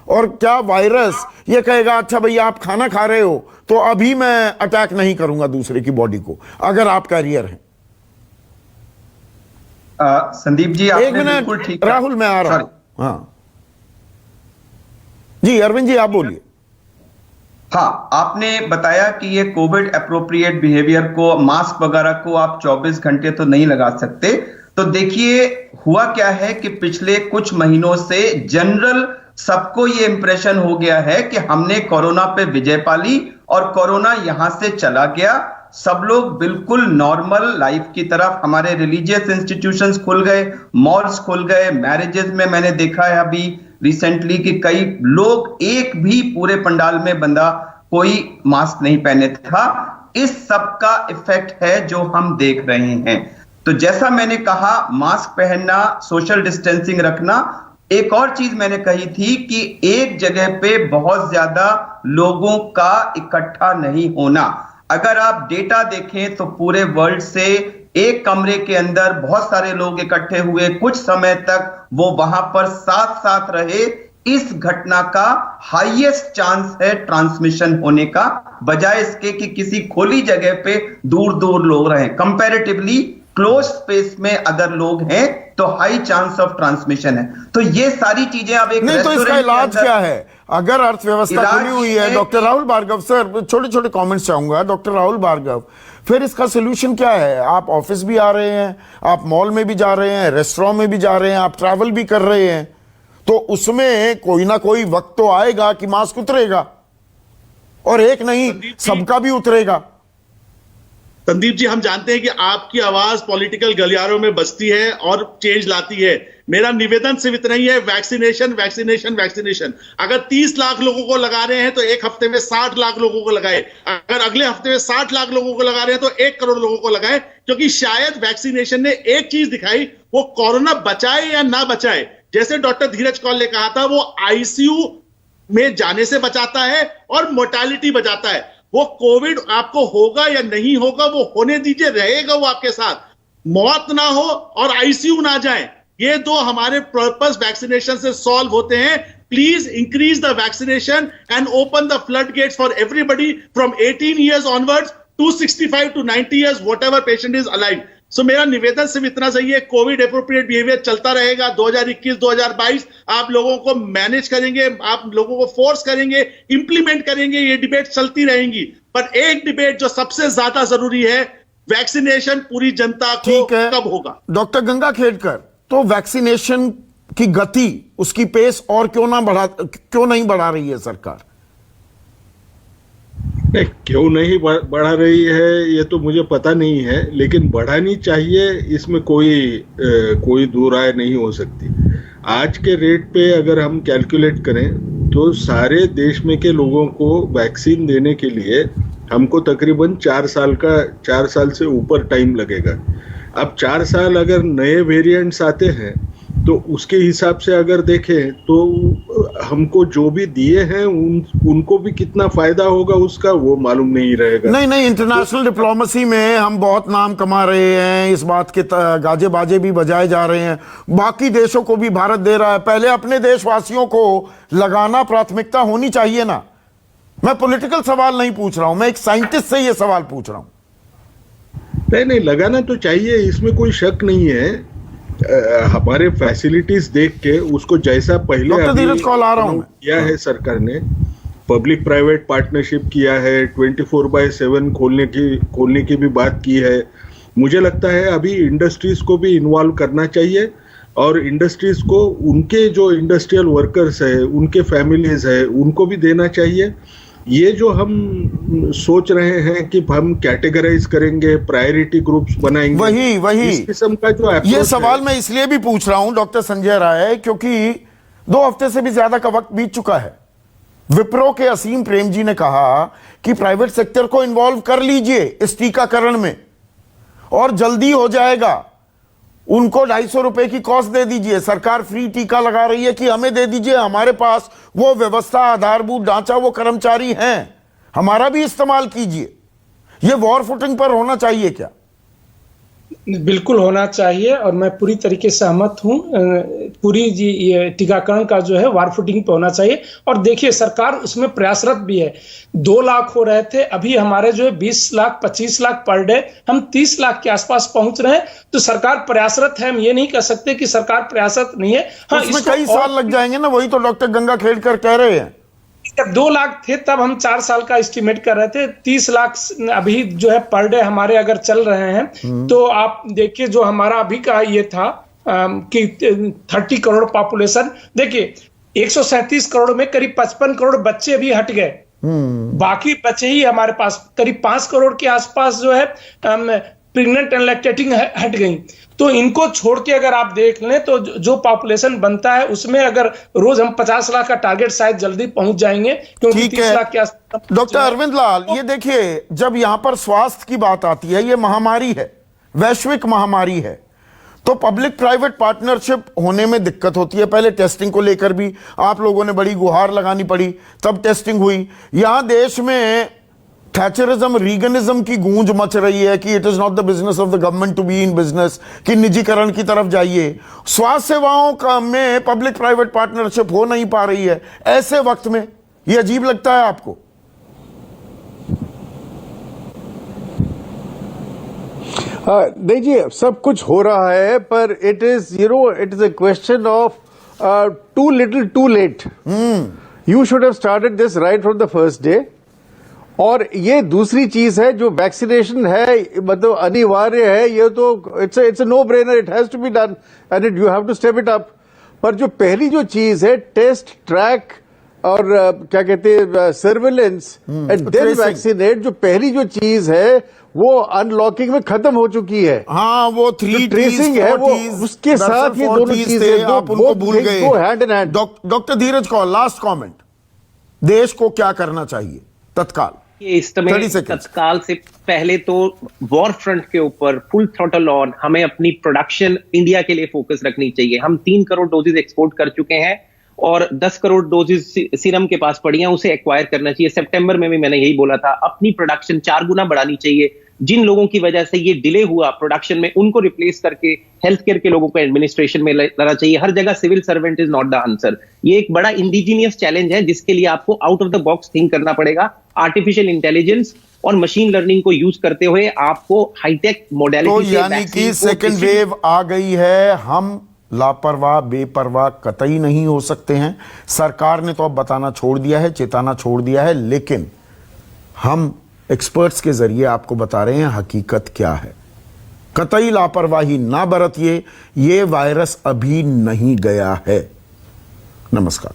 और क्या वायरस ये कहेगा अच्छा भैया आप खाना खा रहे हो तो अभी मैं अटैक नहीं करूंगा दूसरे की बॉडी को, अगर आप कैरियर हैं। संदीप जी एक मिनट राहुल, मैं आ रहा हूं। हाँ जी अरविंद जी आप बोलिए। हाँ, आपने बताया कि ये कोविड अप्रोप्रिएट बिहेवियर को, मास्क वगैरह को आप 24 घंटे तो नहीं लगा सकते। तो देखिए हुआ क्या है कि पिछले कुछ महीनों से जनरल सबको ये इंप्रेशन हो गया है कि हमने कोरोना पे विजय पा ली और कोरोना यहां से चला गया। सब लोग बिल्कुल नॉर्मल लाइफ की तरफ, हमारे रिलीजियस इंस्टीट्यूशंस खुल गए, मॉल्स खुल गए, मैरिजेस में मैंने देखा है अभी रिसेंटली कि कई लोग, एक भी पूरे पंडाल में बंदा कोई मास्क नहीं पहने था। इस सब का इफेक्ट है जो हम देख रहे हैं। तो जैसा मैंने कहा, मास्क पहनना, सोशल डिस्टेंसिंग रखना। एक और चीज मैंने कही थी कि एक जगह पे बहुत ज्यादा लोगों का इकट्ठा नहीं होना। अगर आप डेटा देखें तो पूरे वर्ल्ड से एक कमरे के अंदर बहुत सारे लोग इकट्ठे हुए, कुछ समय तक वो वहां पर साथ साथ रहे, इस घटना का हाईएस्ट चांस है ट्रांसमिशन होने का, बजाय इसके कि किसी खुली जगह पे दूर दूर लोग रहें। कंपैरेटिवली क्लोज स्पेस में अगर लोग हैं तो हाई चांस ऑफ ट्रांसमिशन है। तो ये सारी चीजें अब एक नहीं, तो इसका इलाज क्या है? अगर अर्थव्यवस्था खुली हुई है, डॉक्टर राहुल भार्गव सर, छोटे छोटे कमेंट्स चाहूंगा। डॉक्टर राहुल भार्गव, फिर इसका सोल्यूशन क्या है? आप ऑफिस भी आ रहे हैं, आप मॉल में भी जा रहे हैं, रेस्टोरेंट में भी जा रहे हैं, आप ट्रैवल भी कर रहे हैं, तो उसमें कोई ना कोई वक्त तो आएगा कि मास्क उतरेगा, और एक नहीं सबका भी उतरेगा। संदीप जी, हम जानते हैं कि आपकी आवाज पॉलिटिकल गलियारों में बजती है और चेंज लाती है। मेरा निवेदन सिर्फ इतना ही है, वैक्सीनेशन वैक्सीनेशन वैक्सीनेशन। अगर 30 लाख लोगों को लगा रहे हैं तो एक हफ्ते में 60 लाख लोगों को लगाए। अगर अगले हफ्ते में 60 लाख लोगों को लगा रहे हैं तो 1 करोड़ लोगों को लगाए, क्योंकि शायद वैक्सीनेशन ने एक चीज दिखाई, वो कोरोना बचाए या ना बचाए। जैसे डॉक्टर धीरज कौल ने कहा था, वो आईसीयू में जाने से बचाता है और मोर्टालिटी बचाता है। वो कोविड आपको होगा या नहीं होगा, वो होने दीजिए, रहेगा वो आपके साथ। मौत ना हो और आईसीयू ना जाए, ये दो हमारे पर्पस वैक्सीनेशन से सॉल्व होते हैं। please increase the vaccination and open the floodgates for everybody from 18 years onwards to 65 to 90 years, whatever patient is alive. So मेरा निवेदन सिर्फ इतना सही है, कोविड एप्रोप्रिएट बिहेवियर चलता रहेगा 2021-2022, आप लोगों को मैनेज करेंगे, आप लोगों को फोर्स करेंगे, इंप्लीमेंट करेंगे, ये डिबेट चलती रहेंगी। पर एक डिबेट जो सबसे ज्यादा जरूरी है, वैक्सीनेशन पूरी जनता को कब होगा। डॉक्टर गंगा खेड़कर, तो वैक्सीनेशन की गति, उसकी पेस और क्यों नहीं बढ़ा रही है सरकार? क्यों नहीं बढ़ा रही है ये तो मुझे पता नहीं है, लेकिन बढ़ानी चाहिए, इसमें कोई दो राय नहीं हो सकती। आज के रेट पे अगर हम कैलकुलेट करें तो सारे देश में के लोगों को वैक्सीन देने के लिए हमको तकरीबन 4 साल से ऊपर टाइम लगेगा। अब 4 साल अगर नए वेरिएंट्स आते हैं तो उसके हिसाब से अगर देखें तो हमको जो भी दिए हैं उनको भी कितना फायदा होगा उसका वो मालूम नहीं रहेगा। नहीं, इंटरनेशनल डिप्लोमेसी में हम बहुत नाम कमा रहे हैं, इस बात के गाजे बाजे भी बजाए जा रहे हैं, बाकी देशों को भी भारत दे रहा है। पहले अपने देशवासियों को लगाना प्राथमिकता होनी चाहिए ना। मैं पॉलिटिकल सवाल नहीं पूछ रहा हूं, मैं एक साइंटिस्ट से ये सवाल पूछ रहा हूं। नहीं, लगाना तो चाहिए, इसमें कोई शक नहीं है। हमारे फैसिलिटीज देख के उसको जैसा पहले किया है सरकार ने, पब्लिक प्राइवेट पार्टनरशिप किया है, 24/7 खोलने की भी बात की है। मुझे लगता है अभी इंडस्ट्रीज को भी इन्वॉल्व करना चाहिए और इंडस्ट्रीज को उनके जो इंडस्ट्रियल वर्कर्स है, उनके फैमिलीज है, उनको भी देना चाहिए। ये जो हम सोच रहे हैं कि हम कैटेगराइज करेंगे, प्रायोरिटी ग्रुप्स बनाएंगे, वही इस किस्म का जो ये सवाल मैं इसलिए भी पूछ रहा हूं डॉक्टर संजय राय, क्योंकि 2 हफ्ते से भी ज्यादा का वक्त बीत चुका है। विप्रो के असीम प्रेम जी ने कहा कि प्राइवेट सेक्टर को इन्वॉल्व कर लीजिए इस टीकाकरण में और जल्दी हो जाएगा। उनको 250 रुपए की कॉस्ट दे दीजिए, सरकार फ्री टीका लगा रही है कि हमें दे दीजिए, हमारे पास वो व्यवस्था, आधारभूत ढांचा, वो कर्मचारी हैं, हमारा भी इस्तेमाल कीजिए। ये वॉर फुटिंग पर होना चाहिए क्या? बिल्कुल होना चाहिए और मैं पूरी तरीके से सहमत हूं। पूरी ये टीकाकरण का जो है वार फुटिंग पे होना चाहिए। और देखिए सरकार उसमें प्रयासरत भी है। 2 लाख हो रहे थे, अभी हमारे जो है 20 लाख 25 लाख पर डे, हम 30 लाख के आसपास पहुंच रहे हैं। तो सरकार प्रयासरत है, हम ये नहीं कह सकते कि सरकार प्रयासरत नहीं है। हाँ, इसमें कई साल लग जाएंगे ना, वही तो डॉक्टर गंगा खेड़कर कह रहे हैं। जब 2 लाख थे तब हम 4 साल का एस्टिमेट कर रहे थे। 30 लाख अभी जो है पर डे हमारे अगर चल रहे हैं तो आप देखिए जो हमारा अभी का ये था कि 30 करोड़ पॉपुलेशन, देखिए 137 करोड़ में करीब 55 करोड़ बच्चे भी हट गए, बाकी बच्चे ही हमारे पास करीब 5 करोड़ के आसपास जो है प्रेग्नेंट एंड लैक्टेटिंग हट गई। तो इनको छोड़ के अगर आप देख लें तो जो पॉपुलेशन बनता है उसमें अगर रोज हम 50 लाख का टारगेट शायद जल्दी पहुंच जाएंगे, क्योंकि 30 लाख के आसपास। डॉक्टर अरविंद लाल, ये देखिए, जब यहां पर स्वास्थ्य की बात आती है, ये महामारी है, वैश्विक महामारी है, तो पब्लिक प्राइवेट पार्टनरशिप होने में दिक्कत होती है। पहले टेस्टिंग को लेकर भी आप लोगों ने बड़ी गुहार लगानी पड़ी, तब टेस्टिंग हुई। यहां देश में थैचरिज्म, रीगनिज्म की गूंज मच रही है कि it is not the business of the government to be in business, कि निजीकरण की तरफ जाइए। स्वास्थ्य सेवाओं का में पब्लिक प्राइवेट पार्टनरशिप हो नहीं पा रही है। ऐसे वक्त में ये अजीब लगता है आपको? नहीं जी, सब कुछ हो रहा है, पर it is a question of too little too late. You should have started this right from the first day. और ये दूसरी चीज है जो वैक्सीनेशन है, मतलब अनिवार्य है, ये तो it's a no brainer, it has to be done and you have to step it up. पर जो पहली जो चीज है, टेस्ट, ट्रैक और क्या कहते हैं, सर्विलेंस एंड देन वैक्सीनेट, जो पहली जो चीज है वो अनलॉकिंग में खत्म हो चुकी है। हाँ, वो 3 ट्रेसिंग है, वो उसके साथ ये दोनों चीजें आप उनको भूल गए। Hand in hand. Doctor Dheeraj Kaul, last comment, देश को क्या करना चाहिए तत्काल? इस समय तत्काल से पहले तो वॉर फ्रंट के ऊपर फुल थ्रॉटल ऑन, हमें अपनी प्रोडक्शन इंडिया के लिए फोकस रखनी चाहिए। हम 3 करोड़ डोजेज एक्सपोर्ट कर चुके हैं और 10 करोड़ डोजेज सीरम के पास पड़ी हैं, उसे एक्वायर करना चाहिए। सितंबर में भी मैंने यही बोला था, अपनी प्रोडक्शन 4 गुना बढ़ानी चाहिए जिन लोगों की वजह से ये डिले हुआ प्रोडक्शन में, उनको रिप्लेस करके हेल्थ केयर के लोगों को एडमिनिस्ट्रेशन में लाना चाहिए। हर जगह civil servant is not the answer. ये एक बड़ा इंडिजीनियस चैलेंज है जिसके लिए आपको out of the box think करना पड़ेगा। आर्टिफिशियल इंटेलिजेंस और मशीन लर्निंग को यूज करते हुए आपको हाईटेक मोडेलिटी तो यानी कि सेकेंड वेव आ गई है, हम लापरवाह बेपरवाह कतई नहीं हो सकते हैं। सरकार ने तो अब बताना छोड़ दिया है, चेताना छोड़ दिया है, लेकिन हम एक्सपर्ट्स के जरिए आपको बता रहे हैं हकीकत क्या है। कतई लापरवाही ना बरतिए, ये वायरस अभी नहीं गया है। नमस्कार।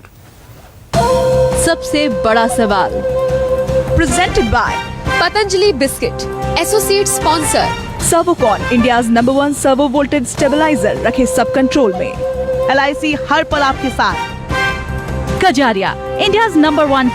सबसे बड़ा सवाल presented by Patanjali biscuit, associate sponsor Servokon, India's number 1 servo voltage stabiliser, रखे सब कंट्रोल में। LIC हर पल आपके साथ। Kajaria, India's number 1